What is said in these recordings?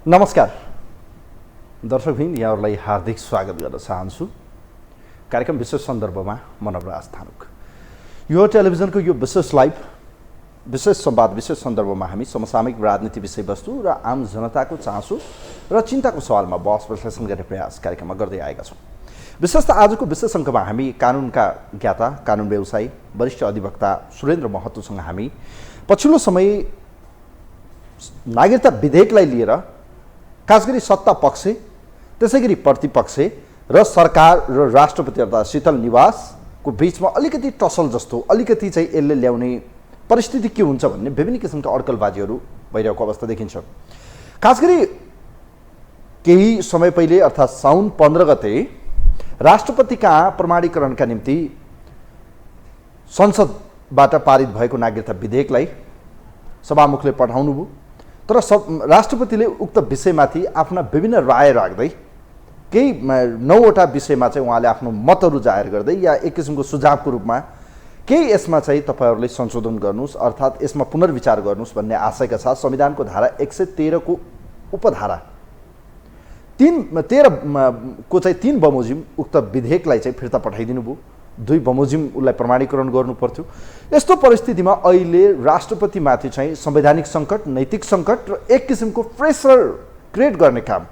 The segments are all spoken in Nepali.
नमस्कार दर्शकवृन्द, यहाँहरूलाई हार्दिक स्वागत गर्न चाहन्छु। कार्यक्रम विशेष सन्दर्भमा म नवराज थानुक। यो टेलिभिजनको यो विशेष लाइभ विशेष संवाद विशेष सन्दर्भमा हामी समसामयिक राजनीति विषयवस्तु र आम जनताको चासो र चिन्ताको सवालमा बहस विश्लेषण गर्ने प्रयास कार्यक्रममा गर्दै आएका छौँ। विशेष त आजको विशेष अङ्कमा हामी कानुनका ज्ञाता, कानुन व्यवसायी, वरिष्ठ अधिवक्ता सुरेन्द्र महतोसँग हामी पछिल्लो समय नागरिकता विधेयकलाई लिएर खास गरी सत्ता पक्ष, त्यसै गरी प्रतिपक्ष र सरकार र राष्ट्रपति अर्थात् शीतल निवासको बिचमा अलिकति टसल जस्तो अलिकति चाहिँ यसले ल्याउने परिस्थिति के हुन्छ भन्ने विभिन्न किसिमका अड्कलबाजीहरू भइरहेको अवस्था देखिन्छ। खास गरी केही समय पहिले अर्थात् साउन 15 गते राष्ट्रपति कहाँ प्रमाणीकरणका निम्ति संसदबाट पारित भएको नागरिकता विधेयकलाई सभामुखले पठाउनुभयो। तर राष्ट्रपतिले उक्त विषयमाथि आफ्ना विभिन्न राय राख्दै केही 9वटा विषयमा चाहिँ उहाँले आफ्नो मतहरू जाहेर गर्दै या एक किसिमको सुझावको रूपमा केही यसमा चाहिँ तपाईँहरूले संशोधन गर्नुहोस् अर्थात् यसमा पुनर्विचार गर्नुहोस् भन्ने आशयका साथ संविधानको धारा 113 को उपधारा 13 को चाहिँ 3 बमोजिम उक्त विधेयकलाई चाहिँ फिर्ता पठाइदिनु भयो। 2 बमोजिम उसलाई प्रमाणीकरण गर्नु पर्थ्यो। यस्तो परिस्थितिमा अहिले राष्ट्रपतिमाथि चाहिँ संवैधानिक सङ्कट, नैतिक सङ्कट र एक किसिमको प्रेसर क्रिएट गर्ने काम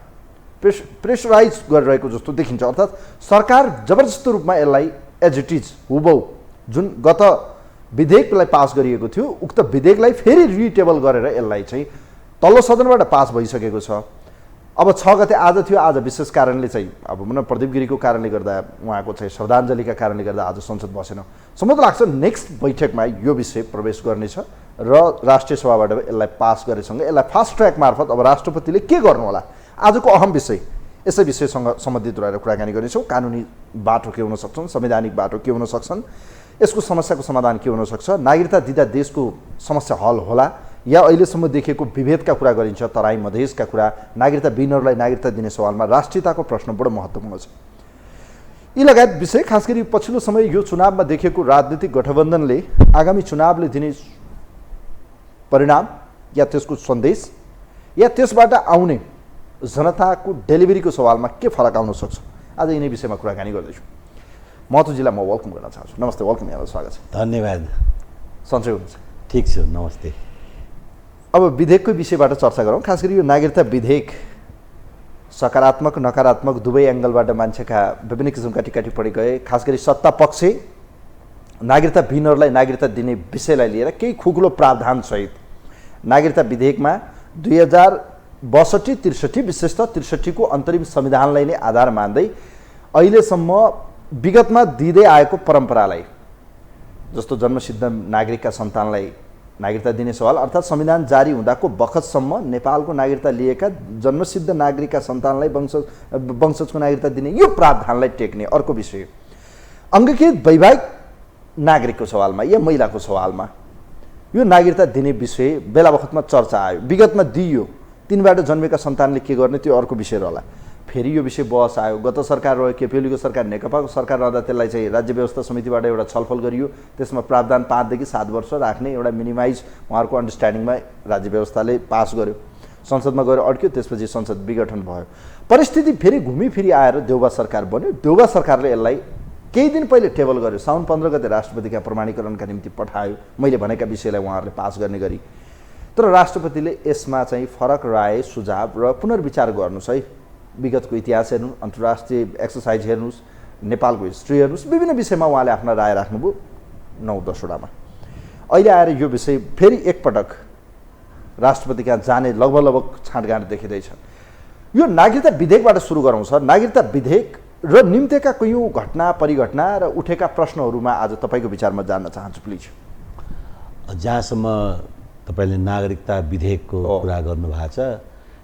प्रेसराइज गरिरहेको जस्तो देखिन्छ। अर्थात् सरकार जबरजस्त रूपमा यसलाई एज इट इज हुबहु जुन गत विधेयकलाई पास गरिएको थियो उक्त विधेयकलाई फेरि रिटेबल गरेर यसलाई चाहिँ तल्लो सदनबाट पास भइसकेको छ। अब 6 गते आज थियो, आज विशेष कारणले चाहिँ अब प्रदीप गिरीको कारणले गर्दा उहाँको चाहिँ श्रद्धाञ्जलीका कारणले गर्दा आज संसद बसेन। सम्म लाग्छ नेक्स्ट बैठकमा यो विषय प्रवेश गर्नेछ र राष्ट्रिय सभाबाट यसलाई पास गरेसँगै यसलाई फास्ट ट्र्याक मार्फत अब राष्ट्रपतिले के गर्नु होला, आजको अहम विषय यसै विषयसँग सम्बन्धित रहेर कुराकानी गर्नेछौँ। कानुनी बाटो के हुन सक्छन्, संवैधानिक बाटो के हुन सक्छन्, यसको समस्याको समाधान के हुन सक्छ, नागरिकता दिँदा देशको समस्या हल होला या अहिलेसम्म देखिएको विभेदका कुरा गरिन्छ, तराई मधेसका कुरा, नागरिकता विहीनहरूलाई नागरिकता दिने सवालमा राष्ट्रियताको प्रश्न बडो महत्त्वपूर्ण छ। यी लगायत विषय खास गरी पछिल्लो समय यो चुनावमा देखिएको राजनीतिक गठबन्धनले आगामी चुनावले दिने परिणाम या त्यसको सन्देश या त्यसबाट आउने जनताको डेलिभरीको सवालमा के फरक आउन सक्छ, आज यिनै विषयमा कुराकानी गर्दैछु। महतोजीलाई म वेलकम गर्न चाहन्छु। नमस्ते, वेलकम, यहाँलाई स्वागत छ। धन्यवाद। सन्चै हुनुहुन्छ? ठिक छु, नमस्ते। अब विधेयकको विषयबाट चर्चा गरौँ। खास गरी यो नागरिकता विधेयक सकारात्मक नकारात्मक दुवै एङ्गलबाट मान्छेका विभिन्न किसिमका टिका टिप्पणी गए। खास गरी सत्ता पक्ष नागरिकता विहीनहरूलाई नागरिकता दिने विषयलाई लिएर केही खुकुलो प्रावधानसहित नागरिकता विधेयकमा 2062-63 विशेषतः 63 को अन्तरिम संविधानलाई नै आधार मान्दै अहिलेसम्म विगतमा दिँदै आएको परम्परालाई, जस्तो जन्मसिद्ध नागरिकका सन्तानलाई नागरिकता दिने सवाल अर्थात् संविधान जारी हुँदाको बखतसम्म नेपालको नागरिकता लिएका जन्मसिद्ध नागरिकका सन्तानलाई वंशजको नागरिकता दिने यो प्रावधानलाई टेक्ने अर्को विषय। अङ्गीकृत वैवाहिक नागरिकको सवालमा या महिलाको सवालमा यो नागरिकता दिने विषय बेला बखतमा चर्चा आयो। विगतमा दिइयो, तिनबाट जन्मेका सन्तानले के गर्ने त्यो अर्को विषय रहला। फेरि यो विषय बहस आयो। गत सरकार रह्यो, केपी ओलीको सरकार, नेकपाको सरकार रहँदा त्यसलाई चाहिँ राज्य व्यवस्था समितिबाट एउटा छलफल गरियो। त्यसमा प्रावधान 5 देखि 7 वर्ष राख्ने एउटा मिनिमाइज उहाँहरूको अन्डरस्ट्यान्डिङमा राज्य व्यवस्थाले पास गर्यो। संसदमा गएर अड्क्यो, त्यसपछि संसद विघटन भयो। परिस्थिति फेरि घुमिफिरी आएर देउबा सरकार बन्यो। देउबा सरकारले यसलाई केही दिन पहिले टेबल गर्यो। साउन 15 गते राष्ट्रपतिका प्रमाणीकरणका निम्ति पठायो, मैले भनेका विषयलाई उहाँहरूले पास गर्ने गरी। तर राष्ट्रपतिले यसमा चाहिँ फरक राय, सुझाव र पुनर्विचार गर्नुहोस् है, विगतको इतिहास हेर्नु, अन्तर्राष्ट्रिय एक्सर्साइज हेर्नुहोस्, नेपालको हिस्ट्री हेर्नुहोस्, विभिन्न विषयमा उहाँले आफ्नो राय राख्नुभयो 9-10 वटामा। अहिले आएर यो विषय फेरि एकपटक राष्ट्रपति कहाँ जाने लगभग छाँटगाँट देखिँदैछ। यो नागरिकता विधेयकबाट सुरु गरौँ सर। नागरिकता विधेयक र निम्तेका कयौँ घटना परिघटना र उठेका प्रश्नहरूमा आज तपाईँको विचारमा जान्न चाहन्छु प्लिज। जहाँसम्म तपाईँले नागरिकता विधेयकको कुरा गर्नुभएको छ,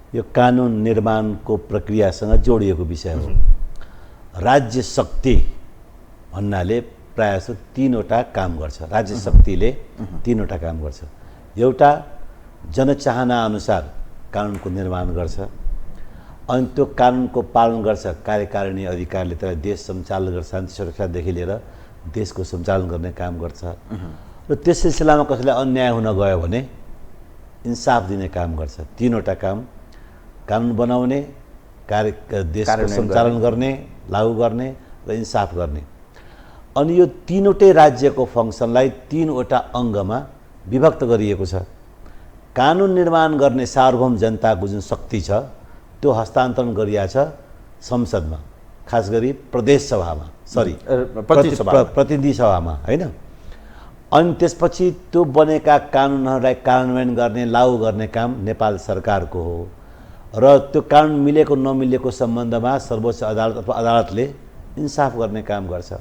यो कानुन निर्माणको प्रक्रियासँग जोडिएको विषय हो। राज्य शक्ति भन्नाले प्रायः जस्तो 3वटा काम गर्छ। राज्य शक्तिले 3वटा काम गर्छ। एउटा जनचाहना अनुसार कानुनको निर्माण गर्छ, अनि त्यो कानुनको पालन गर्छ कार्यकारिणी अधिकारले, त्यसलाई देश सञ्चालन गर्छ, शान्ति सुरक्षादेखि लिएर देशको सञ्चालन गर्ने काम गर्छ। र त्यस सिलसिलामा कसैलाई अन्याय हुन गयो भने इन्साफ दिने काम गर्छ। 3वटा काम कानुन बनाउने, देशको सञ्चालन गर्ने, लागू गर्ने र इन्साफ गर्ने। अनि यो तीनवटै राज्यको फङ्सनलाई तीनवटा अङ्गमा विभक्त गरिएको छ। कानुन निर्माण गर्ने सार्वभौम जनताको जुन शक्ति छ त्यो हस्तान्तरण गरिएको छ संसदमा, खास गरी प्रदेश सभामा, प्रतिनिधि सभामा, होइन। अनि त्यसपछि त्यो बनेका कानुनहरूलाई कार्यान्वयन गर्ने, लागू गर्ने काम नेपाल सरकारको हो र त्यो कानुन मिलेको नमिलेको सम्बन्धमा सर्वोच्च अदालत अथवा अदालतले इन्साफ गर्ने काम गर्छ।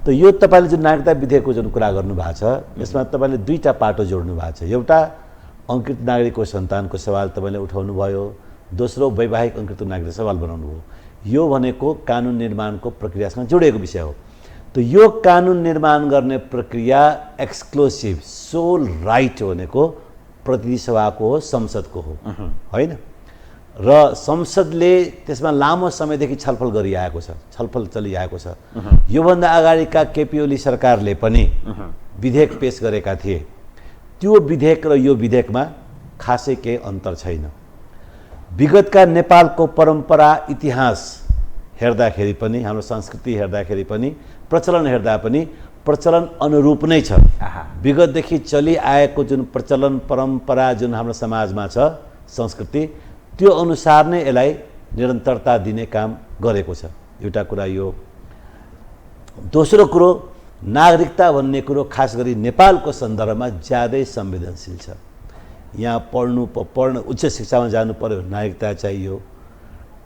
त यो तपाईँले जुन नागरिकता विधेयकको जुन कुरा गर्नुभएको छ यसमा तपाईँले दुईवटा पाटो जोड्नु भएको छ। एउटा अङ्कृत नागरिकको सन्तानको सवाल तपाईँले उठाउनु भयो, दोस्रो वैवाहिक अङ्कृत नागरिक सवाल बनाउनु भयो। यो भनेको कानुन निर्माणको प्रक्रियासँग जोडिएको विषय हो। त यो कानुन निर्माण गर्ने प्रक्रिया एक्सक्लुसिभ सोल राइट भनेको प्रतिनिधि सभाको हो, संसदको हो, होइन। र संसदले त्यसमा लामो समयदेखि छलफल गरिआएको छ, छलफल चलिआएको छ। योभन्दा अगाडिका केपी ओली सरकारले पनि विधेयक पेश गरेका थिए। त्यो विधेयक र यो विधेयकमा खासै केही अन्तर छैन। विगतका नेपालको परम्परा, इतिहास हेर्दाखेरि पनि, हाम्रो संस्कृति हेर्दाखेरि पनि, प्रचलन हेर्दा पनि प्रचलन अनुरूप नै छ। विगतदेखि चलिआएको जुन प्रचलन परम्परा जुन हाम्रो समाजमा छ, संस्कृति, त्यो अनुसार नै यसलाई निरन्तरता दिने काम गरेको छ। एउटा कुरा यो। दोस्रो कुरो, नागरिकता भन्ने कुरो खास गरी नेपालको सन्दर्भमा ज्यादै संवेदनशील छ। यहाँ पढ्न उच्च शिक्षामा जानु पर्यो नागरिकता चाहियो,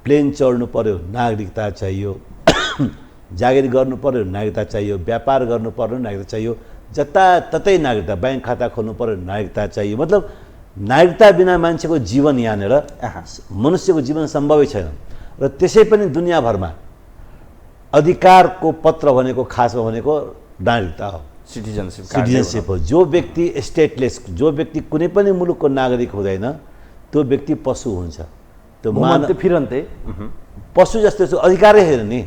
प्लेन चढ्नु पर्यो नागरिकता चाहियो, जागिर गर्नु पर्यो नागरिकता चाहियो, व्यापार गर्नु पर्यो नागरिकता चाहियो, जताततै नागरिकता, ब्याङ्क खाता खोल्नु पर्यो नागरिकता चाहियो। मतलब नागरिकता बिना मान्छेको जीवन यहाँनिर, मनुष्यको जीवन सम्भवै छैन। र त्यसै पनि दुनियाँभरमा अधिकारको पत्र भनेको खासमा भनेको नागरिकता हो, सिटिजनसिप हो। जो व्यक्ति स्टेटलेस, जो व्यक्ति कुनै पनि मुलुकको नागरिक हुँदैन त्यो व्यक्ति पशु हुन्छ। त्यो फिरन्ते पशु जस्तो अधिकारै होइन नि।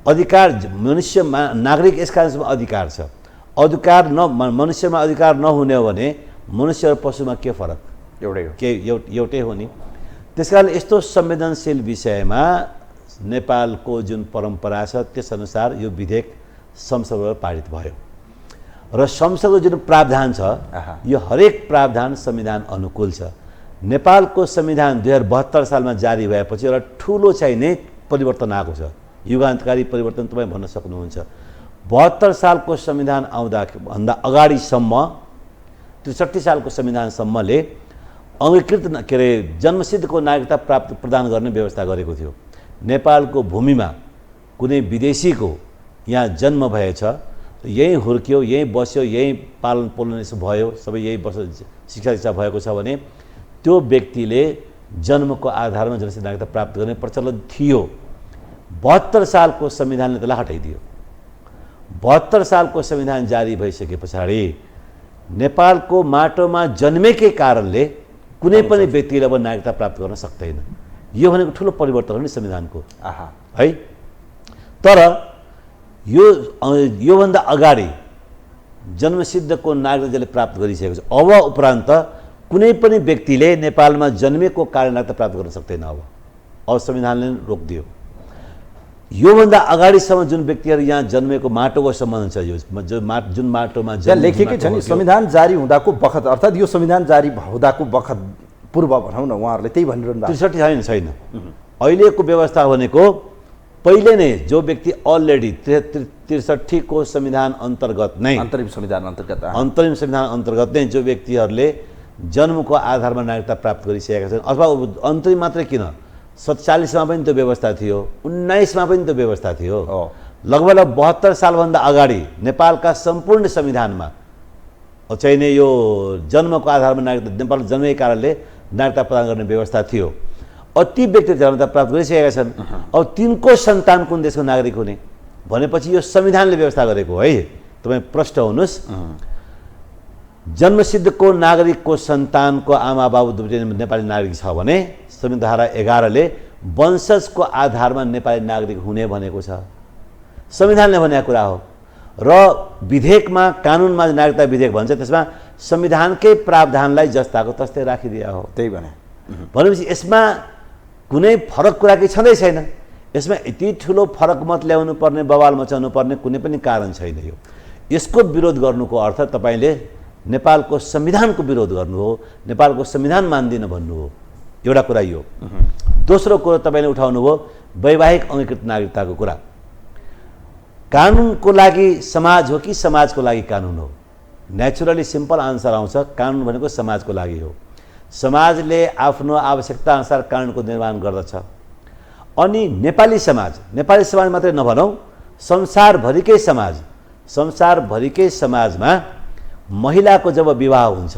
अधिकार मनुष्यमा, नागरिक यस कारणसम्म अधिकार छ। अधिकार मनुष्यमा अधिकार नहुने हो भने मनुष्य र पशुमा के फरक? एउटै हो नि। त्यस कारण यस्तो संवेदनशील विषयमा नेपालको जुन परम्परा छ त्यसअनुसार यो विधेयक संसदबाट पारित भयो र संसदको जुन प्रावधान छ यो हरेक प्रावधान संविधान अनुकूल छ। नेपालको संविधान 2072 सालमा जारी भएपछि एउटा ठुलो चाहिने परिवर्तन आएको छ, युगान्तकारी परिवर्तन तपाईँ भन्न सक्नुहुन्छ। 72 सालको संविधान आउँदाभन्दा अगाडिसम्म 63 सालको संविधानसम्मले अङ्गीकृत जन्मसिद्धको नागरिकता प्रदान गर्ने व्यवस्था गरेको थियो। नेपालको भूमिमा कुनै विदेशीको यहाँ जन्म भएछ, यहीँ हुर्क्यो, यहीँ बस्यो, यहीँ पालन पोलन यसो भयो, सबै यहीँ शिक्षा भएको छ भने त्यो व्यक्तिले जन्मको आधारमा जनसिद्ध नागरिकता प्राप्त गर्ने प्रचलन थियो। 72 सालको संविधानले त्यसलाई हटाइदियो। 72 सालको संविधान जारी भइसके पछाडि नेपालको माटोमा जन्मेकै कारणले कुनै पनि व्यक्तिले अब नागरिकता प्राप्त गर्न सक्दैन। यो भनेको ठुलो परिवर्तन हो नि संविधानको, है। तर योभन्दा अगाडि जन्मसिद्धको नागरिकता जसले प्राप्त गरिसकेको छ, अब उपरान्त कुनै पनि व्यक्तिले नेपालमा जन्मेको कारण नागरिकता प्राप्त गर्न सक्दैन। अब संविधानले रोकिदियो। योभन्दा अगाडिसम्म जुन व्यक्तिहरू यहाँ जन्मेको माटोको सम्बन्ध छ, यो जुन माटोमा लेखेकै छ नि, संविधान जारी हुँदाको बखत, अर्थात् यो संविधान जारी हुँदाको बखत पूर्व भनौँ न, उहाँहरूले त्यही भनिरहनु भएको 63 छैन। अहिलेको व्यवस्था भनेको पहिले नै जो व्यक्ति अलरेडी 63 को संविधान अन्तर्गत नै, अन्तरिम संविधान अन्तर्गत नै जो व्यक्तिहरूले जन्मको आधारमा नागरिकता प्राप्त गरिसकेका छन्, अथवा अन्तरिम मात्रै किन, 47 मा पनि त्यो व्यवस्था थियो, 19 मा पनि त्यो व्यवस्था थियो। लगभग 72 सालभन्दा अगाडि नेपालका सम्पूर्ण संविधानमा चाहिने यो जन्मको आधारमा नागरिकता, नेपाल जन्मेकै कारणले नागरिकता प्रदान गर्ने व्यवस्था थियो। ती व्यक्ति नागरिकता प्राप्त गरिसकेका छन्। अब तिनको सन्तान कुन देशको नागरिक हुने भनेपछि यो संविधानले व्यवस्था गरेको है। तपाईँ प्रष्ट हुनुहोस्, जन्मसिद्धको नागरिकको सन्तानको आमा बाबु दुवै नेपाली नागरिक छ भने संविधान धारा 11ले वंशजको आधारमा नेपाली नागरिक हुने भनेको छ, संविधानले भनेको कुरा हो। र विधेयकमा, कानुनमा नागरिकता विधेयक भन्छ त्यसमा संविधानकै प्रावधानलाई जस्ताको तस्तै राखिदिया हो। त्यही भने भनेपछि यसमा कुनै फरक कुरा केही छँदै छैन। यसमा यति ठुलो फरक मत ल्याउनु पर्ने, बवाल मचाउनु पर्ने कुनै पनि कारण छैन। यसको विरोध गर्नुको अर्थ तपाईँले नेपालको संविधानको विरोध गर्नु हो, नेपालको संविधान मान्दिन भन्नु हो। एउटा कुरा यो। दोस्रो कुरो तपाईँले उठाउनु हो वैवाहिक अंगीकृत नागरिकताको कुरा। कानुनको लागि समाज हो कि समाजको लागि कानुन हो? नेचुरली सिम्पल आन्सर आउँछ, कानुन भनेको समाजको लागि हो। समाजले आफ्नो आवश्यकता अनुसार कानुनको निर्माण गर्दछ। अनि नेपाली समाज मात्रै नभनौँ, संसारभरिकै समाजमा महिलाको जब विवाह हुन्छ,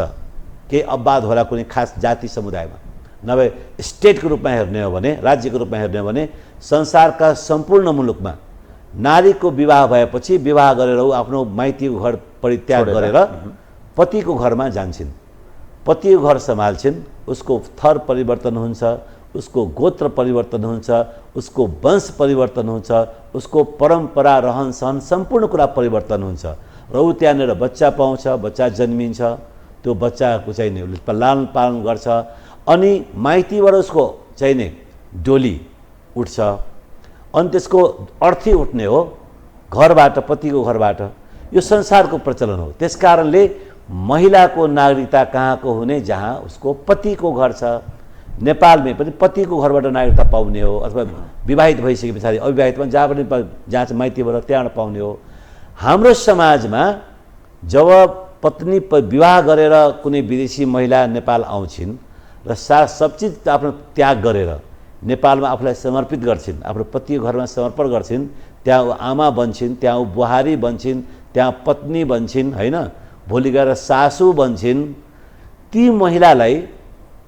केही अपवाद होला कुनै खास जाति समुदायमा, नभए स्टेटको रूपमा हेर्ने हो भने, राज्यको रूपमा हेर्ने हो भने, संसारका सम्पूर्ण मुलुकमा नारीको विवाह भएपछि विवाह गरेर ऊ आफ्नो माइतीको घर परित्याग गरेर पतिको घरमा जान्छन्, पतिको घर सम्हाल्छिन्। उसको थर परिवर्तन हुन्छ, उसको गोत्र परिवर्तन हुन्छ, उसको वंश परिवर्तन हुन्छ, उसको परम्परा रहनसहन सम्पूर्ण कुरा परिवर्तन हुन्छ र ऊ त्यहाँनिर बच्चा पाउँछ, बच्चा जन्मिन्छ। त्यो बच्चाको चाहिँ नि उसले लालन पालन गर्छ। अनि माइतीबाट उसको चाहिँ नि डोली उठ्छ। अनि त्यसको अर्थी उठ्ने हो घरबाट, पतिको घरबाट। यो संसारको प्रचलन हो। त्यस कारणले महिलाको नागरिकता कहाँको हुने? जहाँ उसको पतिको घर छ। नेपालमै पनि पतिको घरबाट नागरिकता पाउने हो, अथवा विवाहित भइसके पछाडि अविवाहितमा जहाँ चाहिँ माइतीबाट त्यहाँबाट पाउने हो। हाम्रो समाजमा जब पत्नी विवाह गरेर कुनै विदेशी महिला नेपाल आउँछिन् र सब चिज आफ्नो त्याग गरेर नेपालमा आफूलाई समर्पित गर्छिन्, आफ्नो पतिको घरमा समर्पण गर्छिन्, त्यहाँ ऊ आमा बन्छिन्, त्यहाँ ऊ बुहारी बन्छिन्, त्यहाँ पत्नी बन्छिन्, होइन, भोलि गएर सासू बन्छिन्। ती महिलालाई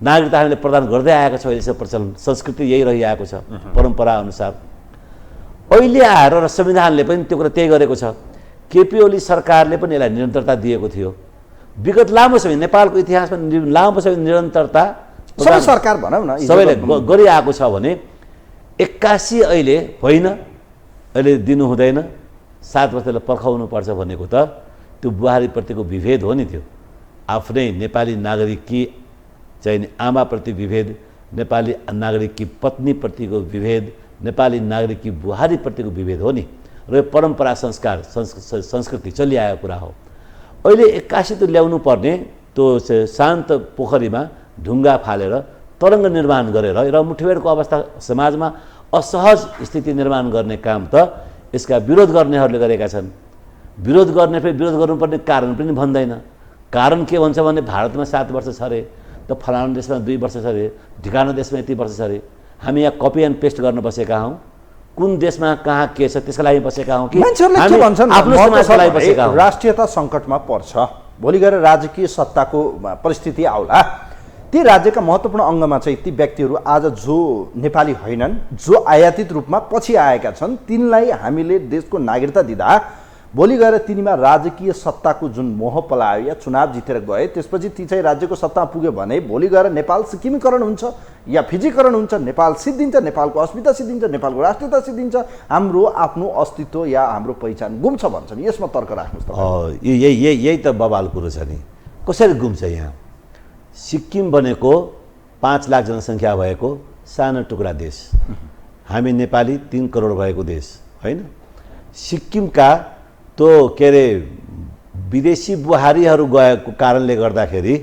नागरिकता हामीले प्रदान गर्दै आएको छ। अहिलेसम्म प्रचलन संस्कृति यही रहिआएको छ परम्परा अनुसार। अहिले आएर र संविधानले पनि त्यो कुरा त्यही गरेको छ। केपी ओली सरकारले पनि यसलाई निरन्तरता दिएको थियो। विगत लामो समय नेपालको इतिहासमा लामो समय निरन्तरता सबै सरकार भनौँ न सबैले गरिआएको छ भने 81 अहिले होइन, अहिले दिनु हुँदैन, 7 वर्षलाई पर्खाउनु पर्छ भनेको त त्यो बुहारीप्रतिको विभेद हो नि। त्यो आफ्नै नेपाली नागरिककी चाहिँ आमाप्रति विभेद, नेपाली नागरिककी पत्नीप्रतिको विभेद, नेपाली नागरिककी बुहारीप्रतिको विभेद हो नि। र यो परम्परा संस्कार संस्कृति चलिआएको कुरा हो। अहिले 81 त्यो ल्याउनु पर्ने, त्यो शान्त पोखरीमा ढुङ्गा फालेर तरङ्ग निर्माण गरेर र मुठभेडको अवस्था समाजमा असहज स्थिति निर्माण गर्ने काम त यसका विरोध गर्नेहरूले गरेका छन्। विरोध गर्ने फेरि विरोध गर्नुपर्ने कारण पनि भन्दैन। कारण के भन्छ भने भारतमा 7 वर्ष छ अरे, त फलाना देशमा 2 वर्ष छ अरे, ढिकानो देशमा यति वर्ष छ अरे। हामी यहाँ कपी एन्ड पेस्ट गर्न बसेका हौँ। कुन देशमा कहाँ के छ त्यसका लागि बसेका हौँ कि मान्छेहरूले के भन्छन्? आफ्नो समाजका लागि बसेका हौँ। राष्ट्रियता सङ्कटमा पर्छ, भोलि गएर राजकीय सत्ताको परिस्थिति आउला। ती राज्यका महत्त्वपूर्ण अङ्गमा चाहिँ ती व्यक्तिहरू आज जो नेपाली होइनन्, जो आयातित रूपमा पछि आएका छन्, तिनलाई हामीले देशको नागरिकता दिँदा भोलि गएर तिनीमा राजकीय सत्ताको जुन मोह पलायो या चुनाव जितेर गए, त्यसपछि ती चाहिँ राज्यको सत्तामा पुग्यो भने भोलि गएर नेपाल सिक्किमीकरण हुन्छ या फिजीकरण हुन्छ, नेपाल सिद्धिन्छ, नेपालको अस्मिता सिद्धिन्छ, नेपालको राष्ट्रियता सिद्धिन्छ, हाम्रो आफ्नो अस्तित्व या हाम्रो पहिचान गुम्छ भन्छन्। यसमा तर्क राख्नुहोस् त। यही त बवाल कुरो छ नि। कसरी गुम्छ? यहाँ सिक्किम भनेको 5 लाख जनसङ्ख्या भएको सानो टुक्रा देश, हामी नेपाली 3 करोड भएको देश होइन। सिक्किमका त्यो के अरे विदेशी बुहारीहरू गएको कारणले गर्दाखेरि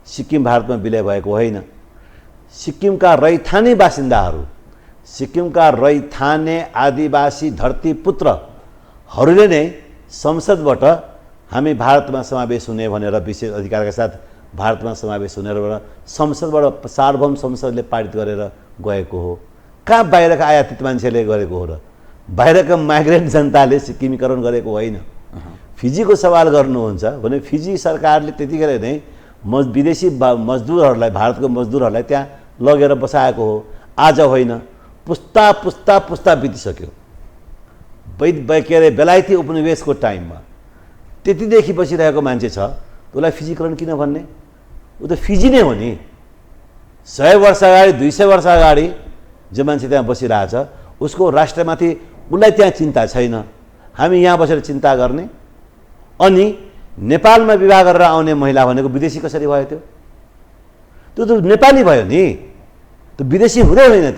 सिक्किम भारतमा विलय भएको होइन। सिक्किमका रैथाने बासिन्दाहरू, सिक्किमका रैथाने आदिवासी धरतीपुत्रहरूले नै संसदबाट हामी भारतमा समावेश हुने भनेर विशेष अधिकारका साथ भारतमा समावेश हुने संसदबाट सार्वभौम संसदले पारित गरेर गएको हो। कहाँ बाहिरका आयातित मान्छेले गरेको हो र? बाहिरका माइग्रेन्ट जनताले सिक्किमीकरण गरेको होइन। फिजीको सवाल गर्नुहुन्छ भने फिजी सरकारले त्यतिखेर नै विदेशी मजदुरहरूलाई, भारतको मजदुरहरूलाई त्यहाँ लगेर बसाएको हो। आज होइन, पुस्ता पुस्ता पुस्ता बितिसक्यो। के अरे बेलायती उपनिवेशको टाइममा त्यतिदेखि बसिरहेको मान्छे छ, उसलाई फिजीकरण किन भन्ने? ऊ त फिजी नै हो नि। 100 वर्ष अगाडि, 200 वर्ष अगाडि जो मान्छे त्यहाँ बसिरहेछ उसको राष्ट्रमाथि उसलाई त्यहाँ चिन्ता छैन। हामी यहाँ बसेर चिन्ता गर्ने। अनि नेपालमा विवाह गरेर आउने महिला भनेको विदेशी कसरी भयो? त्यो त नेपाली भयो नि। त्यो विदेशी हुँदै होइन,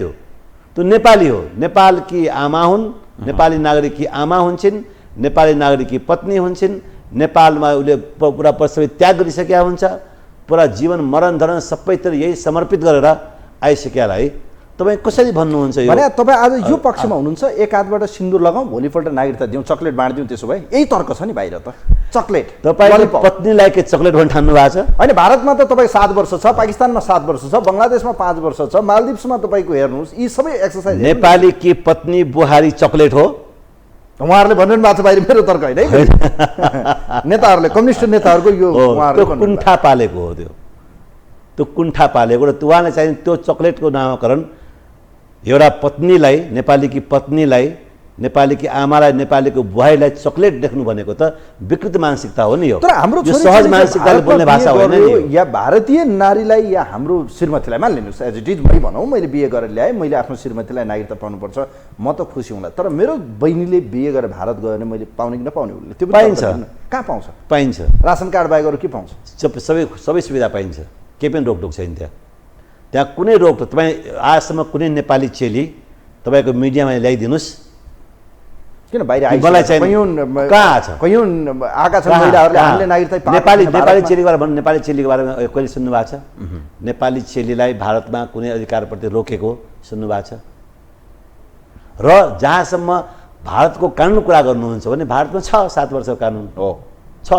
त्यो नेपाली हो। नेपालकी आमा हुन्, नेपाली नागरिककी आमा हुन्छन्, नेपाली नागरिककी पत्नी हुन्छन्, नेपालमा उसले पुरा सबै त्याग गरिसकेका हुन्छ, पुरा जीवन मरण धरण सबैतिर यही समर्पित गरेर आइसकेलाई तपाईँ कसरी भन्नुहुन्छ यो? भने तपाईँ आज यो पक्षमा हुनुहुन्छ, एक हातबाट सिन्दुर लगाउँ, भोलिपल्ट नागरिकता दिउँ, चक्लेट बाँडिदिउँ, त्यसो भए यही तर्क छ नि बाहिर त। चक्लेट तपाईँले पत्नीलाई के चक्लेट भन्न ठान्नु भएको छ? होइन, भारतमा त तपाईँ 7 वर्ष छ, पाकिस्तानमा 7 वर्ष छ, बङ्गलादेशमा 5 वर्ष छ, मालदिप्समा तपाईँको हेर्नुहोस्, यी सबै एक्सर्साइज। नेपाली की पत्नी बुहारी चक्लेट हो? उहाँहरूले भन्नु भएको छ बाहिर, मेरो तर्क होइन है। नेताहरूले, कम्युनिस्ट नेताहरूको यो कुण्ठा पालेको हो, त्यो कुण्ठा पालेको र उहाँले चाहिँ त्यो चक्लेटको नामकरण एउटा पत्नीलाई, नेपालीकी पत्नीलाई, नेपालीकी आमालाई, नेपालीको बुहारीलाई चक्लेट देख्नु भनेको त विकृत मानसिकता हो नि। यो तर हाम्रो सहज मानसिकताले बोल्ने भाषा होइन नि। या भारतीय नारीलाई या हाम्रो श्रीमतीलाई मानिलिनुहोस्, एज इट इज मै भनौँ, मैले बिहे गरेर ल्याएँ, मैले आफ्नो श्रीमतीलाई नागरिकता पाउनुपर्छ, म त खुसी हुँला। तर मेरो बहिनीले बिहे गरेर भारत गयो भने मैले पाउने कि नपाउने? उसले त्यो पाइन्छ। कहाँ पाउँछ? पाइन्छ। रासन कार्ड बाहेक अरू के पाउँछ? सबै सुविधा पाइन्छ, केही पनि रोकटोक छैन त्यहाँ कुनै रोकटोक। तपाईँ आजसम्म कुनै नेपाली चेली तपाईँको मिडियामा ल्याइदिनुहोस्, किन बाहिर मलाई चाहिँ कहाँ छ? कयौँ आएका छन् महिलाहरूले, हामीले नागरिकता नेपाली चेलीको बारेमा भन्नु, नेपाली चेलीको बारेमा कहिले सुन्नु भएको छ? नेपाली चेलीलाई भारतमा कुनै अधिकारप्रति रोकेको सुन्नु भएको छ? र जहाँसम्म भारतको कानुनको कुरा गर्नुहुन्छ भने भारतमा छ 7 वर्षको कानुन हो छ,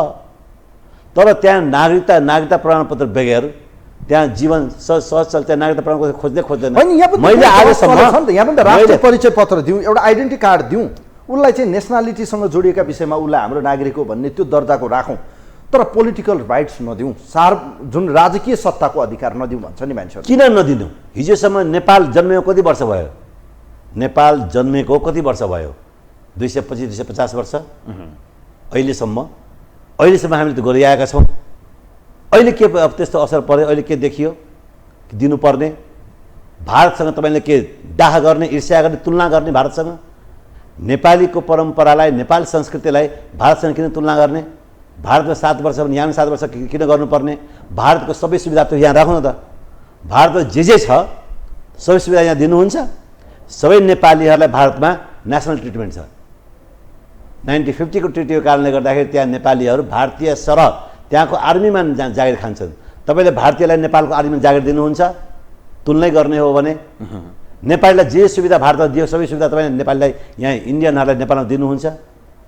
तर त्यहाँ नागरिकता प्रमाणपत्र बगैर त्यहाँ जीवन सहज चल्छ। नागरिकता प्रमाणपत्र खोज्दैन। मैले आजसम्म यहाँ पनि राष्ट्रिय परिचय पत्र दिउँ, एउटा आइडेन्टिटी कार्ड दिउँ, उसलाई चाहिँ नेसनालिटीसँग जोडिएका विषयमा उसलाई हाम्रो नागरिक हो भन्ने त्यो दर्जाको राखौँ, तर पोलिटिकल राइट्स नदिउँ, जुन राजकीय सत्ताको अधिकार नदिउँ भन्छ नि मान्छेहरू। किन नदिनु? हिजोसम्म नेपाल जन्मेको कति वर्ष भयो? नेपाल जन्मेको कति वर्ष भयो? 225-250 वर्ष। अहिलेसम्म हामीले त गरिआएका छौँ। अहिले के अब त्यस्तो असर पर्यो? अहिले के देखियो दिनुपर्ने? भारतसँग तपाईँले के डाह गर्ने, ईर्ष्या गर्ने, तुलना गर्ने? भारतसँग नेपालीको परम्परालाई, नेपाली संस्कृतिलाई भारतसँग किन तुलना गर्ने? भारतमा 7 वर्ष भने यहाँ 7 वर्ष किन गर्नुपर्ने? भारतको सबै सुविधा त यहाँ राख्नु न त। भारतमा जे छ सबै सुविधा यहाँ दिनुहुन्छ। सबै नेपालीहरूलाई भारतमा नेसनल ट्रिटमेन्ट छ। 1950 को ट्रिटीको कारणले गर्दाखेरि त्यहाँ नेपालीहरू भारतीय सरह त्यहाँको आर्मीमा जागिर खान्छन्। तपाईँले भारतीयलाई नेपालको आर्मीमा जागिर दिनुहुन्छ? तुलनै गर्ने हो भने नेपालीलाई जे सुविधा भारतमा दियो सबै सुविधा तपाईँले नेपालीलाई यहाँ इन्डियनहरूलाई नेपालमा दिनुहुन्छ?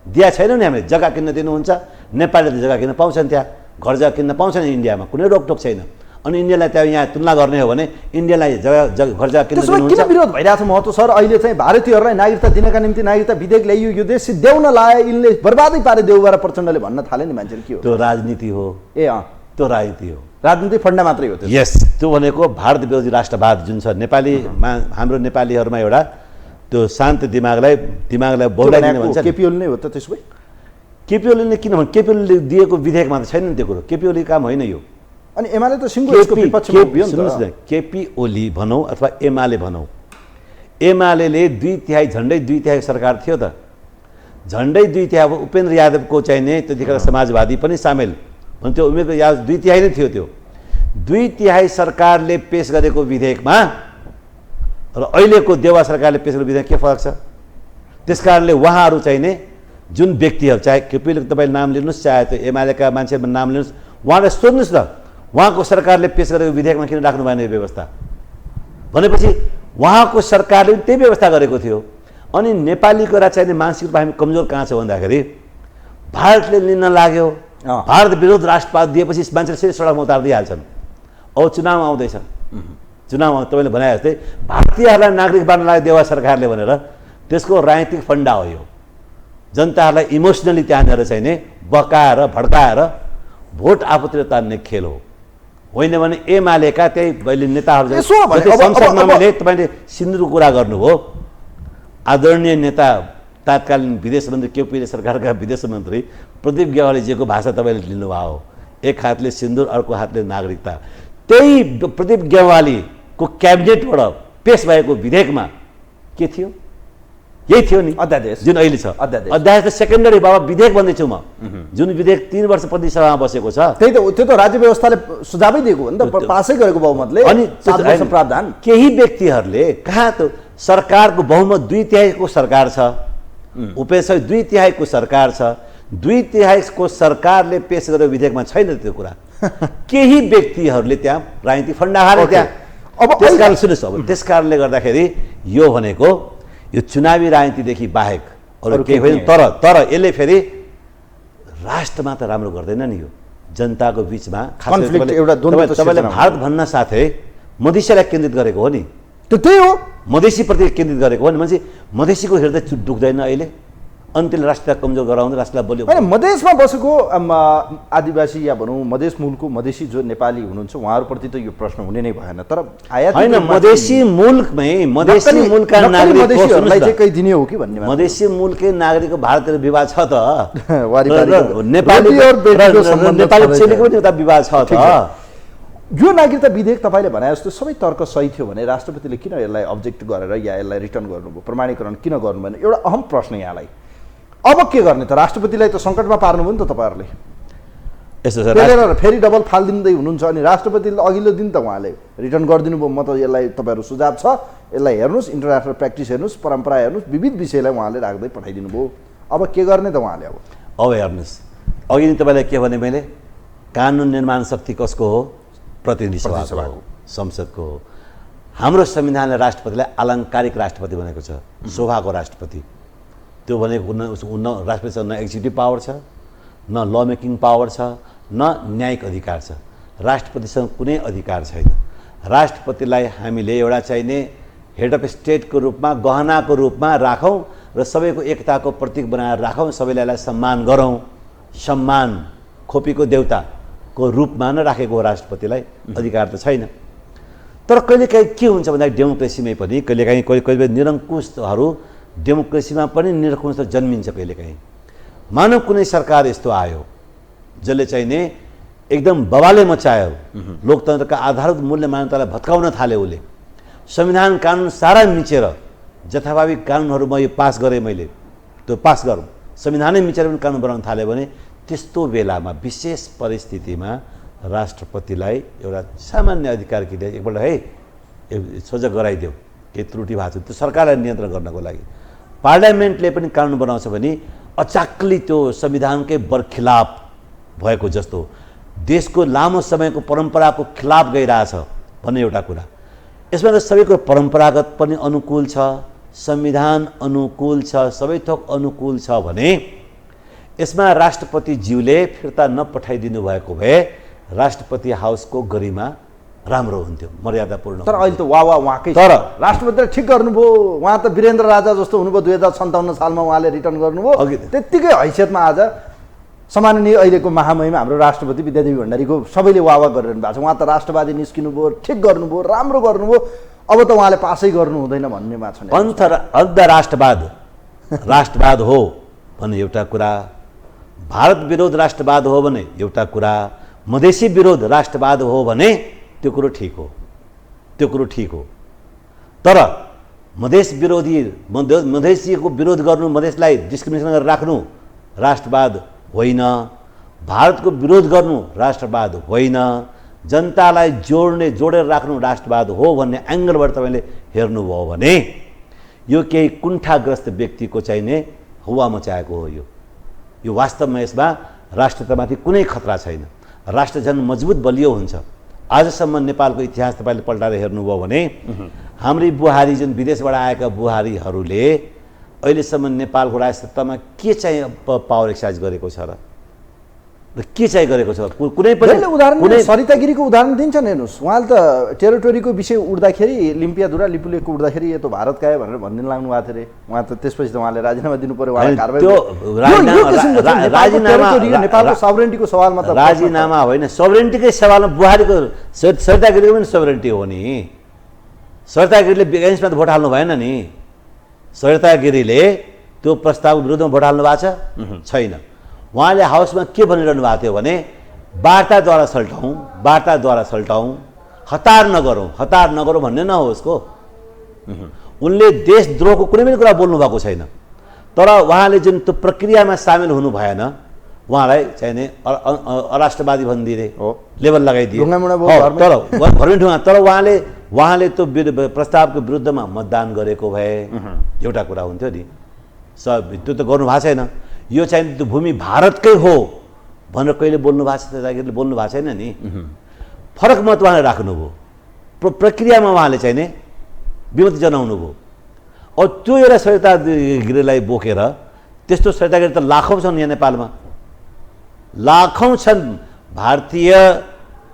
दिया छैन नि। हामीले जग्गा किन्न दिनुहुन्छ? नेपालीले त जग्गा किन्न पाउँछन्, त्यहाँ घर जग्गा किन्न पाउँछन् इन्डियामा, कुनै रोकटोक छैन। अनि इन्डियालाई त्यहाँ यहाँ तुलना गर्ने हो भने इन्डियालाई घर जग्गा किन्न दिनुहुन्छ? किन विरोध भइरहेको छ महतो सर? अहिले चाहिँ भारतीयहरूलाई नागरिकता दिनका निम्ति नागरिकता विधेयक ल्याइयो, यो देश सिद्ध्याउन लाए, यिनले बर्बादै पारे देउबार प्रचण्डले भन्न थाले नि मान्छेले। के हो त्यो? राजनीति हो। त्यो राजनीति हो, राजनीति फन्डा मात्रै हो त्यो। यस, त्यो भनेको भारत विरोधी राष्ट्रवाद जुन छ नेपालीमा, हाम्रो नेपालीहरूमा एउटा त्यो शान्त दिमागलाई बौलाइदिने भन्छ। केपी ओली नै हो त त्यसो भए? केपी ओलीले किन भन्नु? केपी ओलीले दिएको विधेयकमा त छैन नि त्यो कुरो। केपी ओली काम होइन यो। अनि एमाले त सिङ्गो विपक्षमा उभियो नि त। केपी ओली भनौँ अथवा एमाले भनौँ, एमाले 2/3 झन्डै 2/3 सरकार थियो त। झन्डै 2/3 उपेन्द्र यादवको चाहिँ नै त्यतिखेर समाजवादी पनि सामेल भने त्यो उमेरको याद 2/3 नै थियो। त्यो 2/3 सरकारले पेश गरेको विधेयकमा र अहिलेको देउवा सरकारले पेश गरेको विधेयक के फरक छ? त्यस कारणले उहाँहरू चाहिँ नै जुन व्यक्तिहरू, चाहे केपीले तपाईँले नाम लिनुहोस्, चाहे त्यो एमालेका मान्छेहरूको नाम लिनुहोस्, उहाँलाई सोध्नुहोस् न उहाँको सरकारले पेश गरेको विधेयकमा किन राख्नु भएन यो व्यवस्था? भनेपछि उहाँको सरकारले त्यही व्यवस्था गरेको थियो। अनि नेपालीको चाहिँ मानसिक रूपमा हामी कमजोर कहाँ छ भन्दाखेरि भारतले लिन लाग्यो, भारत विरोध राष्ट्रवाद दिएपछि मान्छेले फेरि सडकमा उतारिदिइहाल्छन्। अब चुनाव आउँदैछ, चुनावमा तपाईँले भने जस्तै भारतीयहरूलाई नागरिक बाँड्न लाग्यो देउवा सरकारले भनेर, त्यसको राजनीतिक फन्डा हो यो। जनताहरूलाई इमोसनली त्यहाँनिर चाहिँ नै बकाएर भड्काएर भोट आफूतिर तान्ने खेल हो, होइन भने एमालेका त्यही अहिले नेताहरू संसदमा मैले तपाईँले सिन्दुरको कुरा गर्नुभयो। आदरणीय नेता तत्कालीन विदेश मन्त्री केपी सरकारका विदेश मन्त्री प्रदीप ग्यावालीजीको भाषा तपाईँले लिनुभयो, एक हातले सिन्दुर अर्को हातले नागरिकता। त्यही प्रदीप ग्यावालीको क्याबिनेटबाट पेश भएको विधेयकमा के थियो? यही थियो नि अध्यादेश जुन अहिले छ। अध्यादेश। अध्यादेश त सेकेन्डरी बाबा विधेयक भन्दैछु म, जुन विधेयक 3 वर्ष प्रतिसभामा बसेको छ। त्यही त, त्यो त राज्य व्यवस्थाले सुझावै दिएको हो नि त, पासै गरेको बहुमतले। अनि 7 वर्ष प्रावधान। केही व्यक्तिहरूले कहाँ त सरकारको बहुमत 2/3 को सरकार छ, उपेश 2/3 को सरकार छ, 2/3 को सरकारले पेश गरेको विधेयकमा छैन त्यो कुरा। केही व्यक्तिहरूले त्यहाँ राजनीतिक फन्डा हारे त्यहाँ। अब त्यस कारण सुन्नुहोस्, अब त्यस कारणले गर्दाखेरि यो भनेको यो चुनावी राजनीतिदेखि बाहेक अरू केही होइन। तर यसले फेरि राष्ट्रमा त राम्रो गर्दैन नि यो, जनताको बिचमा कन्फ्लिक्ट एउटा द्वन्द्व तपाईँले भारत भन्न साथै मधेसीलाई केन्द्रित गरेको हो नि, त्यही हो, मधेसीप्रति केन्द्रित गरेको हो नि। मान्छे मधेसीको हृदय दुख्दैन अहिले, अनि त्यसले राष्ट्रलाई कमजोर गराउँदै राष्ट्रलाई बलियो। होइन, मधेसमा बसेको आदिवासी या भनौँ मधेस मूलको मधेसी जो नेपाली हुनुहुन्छ उहाँहरूप्रति त यो प्रश्न हुने नै भएन। तर आयात होइन, मधेसी मुलकमै मधेसी मुलका नागरिकहरूलाई चाहिँ केही दिने हो कि भन्ने, मधेसी मुलकै नागरिकको भारततिर विवाद छ त, नेपाली चेलीको पनि एउटा विवाद छ त। यो नागरिकता विधेयक तपाईँले भने जस्तो सबै तर्क सही थियो भने राष्ट्रपतिले किन यसलाई अब्जेक्ट गरेर या यसलाई रिटर्न गर्नुभयो, प्रमाणीकरण किन गर्नु भएन, एउटा अहम प्रश्न यहाँलाई। अब के गर्ने त, राष्ट्रपतिलाई त सङ्कटमा पार्नुभयो नि त तपाईँहरूले। यस्तो छ, फेरि डबल फालिदिँदै हुनुहुन्छ, अनि राष्ट्रपतिले अघिल्लो दिन त उहाँले रिटर्न गरिदिनु भयो। म त यसलाई तपाईँहरू सुझाव छ, यसलाई हेर्नुहोस्, इन्टरनेसनल प्र्याक्टिस हेर्नुहोस्, परम्परा हेर्नुहोस्, विविध विषयलाई उहाँले राख्दै पठाइदिनु भयो। अब के गर्ने त उहाँले? अब हेर्नुहोस्, अघि नै तपाईँलाई के भने मैले, कानुन निर्माण शक्ति कसको हो? प्रतिनिधि सभाको, संसदको हो। हाम्रो संविधानले राष्ट्रपतिलाई आलङ्कारिक राष्ट्रपति भनेको छ, शोभाको राष्ट्रपति। त्यो भनेको राष्ट्रपतिसँग न एक्जिक्युटिभ पावर छ, न ल मेकिङ पावर छ, न न्यायिक अधिकार छ। राष्ट्रपतिसँग कुनै अधिकार छैन। राष्ट्रपतिलाई हामीले एउटा चाहिने हेड अफ स्टेटको रूपमा, गहनाको रूपमा राखौँ र सबैको एकताको प्रतीक बनाएर राखौँ, सबैलाई यसलाई सम्मान गरौँ। सम्मान खोपीको देउताको रूपमा नै राखेको हो राष्ट्रपतिलाई, अधिकार त छैन। तर कहिलेकाहीँ के हुन्छ भन्दा डेमोक्रेसीमै पनि कहिलेकाहीँ कहिले निरङ्कुशहरू डेमोक्रेसीमा पनि निरङ्कुश जन्मिन्छ। कहिलेकाहीँ मानव कुनै सरकार यस्तो आयो जसले चाहिने एकदम बवाले मचायो, लोकतन्त्रका आधारभूत मूल्य मान्यतालाई भत्काउन थाल्यो। उसले संविधान कानुन सारा मिचेर, जथाभावी कानुनहरू म यो पास गरेँ, मैले त्यो पास गरौँ, संविधानै मिचेर पनि कानुन बनाउन थाल्यो भने त्यस्तो बेलामा विशेष परिस्थितिमा राष्ट्रपतिलाई एउटा सामान्य अधिकार कि एकपल्ट है सोझा गराइदेऊ, केही त्रुटि भएको छ, त्यो सरकारलाई नियन्त्रण गर्नको लागि। पार्लियामेन्टले पनि कानुन बनाउँछ भने अचाक्ली त्यो संविधानकै बरखिलाफ भएको जस्तो, देशको लामो समयको परम्पराको खिलाफ गइरहेछ भन्ने एउटा कुरा। यसमा त सबैको परम्परागत पनि अनुकूल छ, संविधान अनुकूल छ, सबै थोक अनुकूल छ भने यसमा राष्ट्रपतिज्यूले फिर्ता नपठाइदिनु भएको भए राष्ट्रपति हाउसको गरिमा राम्रो हुन्थ्यो, मर्यादापूर्ण। तर अहिले त वाह उहाँकै, तर राष्ट्रपतिले ठिक गर्नुभयो। उहाँ त वीरेन्द्र राजा जस्तो हुनुभयो, 2057 सालमा उहाँले रिटर्न गर्नुभयो। त्यत्तिकै हैसियतमा आज सम्माननीय अहिलेको महामहिम हाम्रो राष्ट्रपति विद्यादेवी भण्डारीको सबैले वाह गरिरहनु भएको छ। उहाँ त राष्ट्रवादी निस्किनुभयो, ठिक गर्नुभयो, राम्रो गर्नुभयो, अब त उहाँले पासै गर्नु हुँदैन भन्नेमा छ। अर्ध राष्ट्रवाद हो भन्ने एउटा कुरा, भारत विरोध राष्ट्रवाद हो भने एउटा कुरा, मधेसी विरोध राष्ट्रवाद हो भने त्यो कुरो ठिक हो, त्यो कुरो ठिक हो। तर मधेस विरोधी, मधेसीको विरोध गर्नु, मधेसलाई डिस्क्रिमिनेसन गरेर राख्नु राष्ट्रवाद होइन। भारतको विरोध गर्नु राष्ट्रवाद होइन। जनतालाई जोडेर राख्नु राष्ट्रवाद हो भन्ने एङ्गलबाट तपाईँले हेर्नुभयो भने यो केही कुण्ठाग्रस्त व्यक्तिको चाहिने हुवा मचाएको हो। यो वास्तवमा यसमा राष्ट्रतामाथि कुनै खतरा छैन। राष्ट्र झन् मजबुत बलियो हुन्छ। आजसम्म नेपालको इतिहास तपाईँले पल्टाएर हेर्नुभयो भने हाम्री बुहारी जुन विदेशबाट आएका बुहारीहरूले अहिलेसम्म नेपालको राजसत्तामा के चाहिँ पावर एक्सर्साइज गरेको छ र के चाहिँ गरेको छ? कुनै पनि उदाहरण, सरिता गिरीको उदाहरण दिन्छन् हेर्नुहोस्। उहाँले त टेरिटोरीको विषय उड्दाखेरि, लिम्पियाधुरा लिपुलेखको उड्दाखेरि यो त भारतका हो भनेर भनिदिनु लाग्नु भएको थियो अरे। उहाँ त त्यसपछि त उहाँले राजीनामा दिनु पर्यो, उहाँले कारबाही। नेपालको सभरेन्टीको सवालमा त राजीनामा होइन, सभरेन्टीकै सवालमा बुहारीको सरिता गिरीको पनि सभरेन्टी हो नि। सरिता गिरीले एगेन्स्टमा त भोट हाल्नु भएन नि। सरिता गिरीले त्यो प्रस्तावको विरुद्धमा भोट हाल्नु भएको छैन। उहाँले हाउसमा के भनिरहनु भएको थियो भने वार्ताद्वारा सल्टाउँ, हतार नगरौँ भन्ने न हो उसको। उनले देशद्रोहको कुनै पनि कुरा बोल्नु भएको छैन, तर उहाँले जुन त्यो प्रक्रियामा सामेल हुनु भएन, उहाँलाई चाहिने अराष्ट्रवादी भनिदिए हो, लेबल लगाइदिए। तर घरमै ढुङ्गा, तर उहाँले त्यो प्रस्तावको विरुद्धमा मतदान गरेको भए एउटा कुरा हुन्थ्यो नि। त्यो त गर्नु भएको छैन। यो चाहिँ त्यो भूमि भारतकै हो भनेर कहिले बोल्नु भएको छ, त्यताखेरि बोल्नु भएको छैन नि। फरक मत उहाँले राख्नुभयो, प्रक्रियामा उहाँले चाहिँ नि विमति जनाउनु भयो। और त्यो एउटा सरितागिरीलाई बोकेर, त्यस्तो सरितागिरी त लाखौँ छन् यहाँ नेपालमा, लाखौँ छन्। भारतीय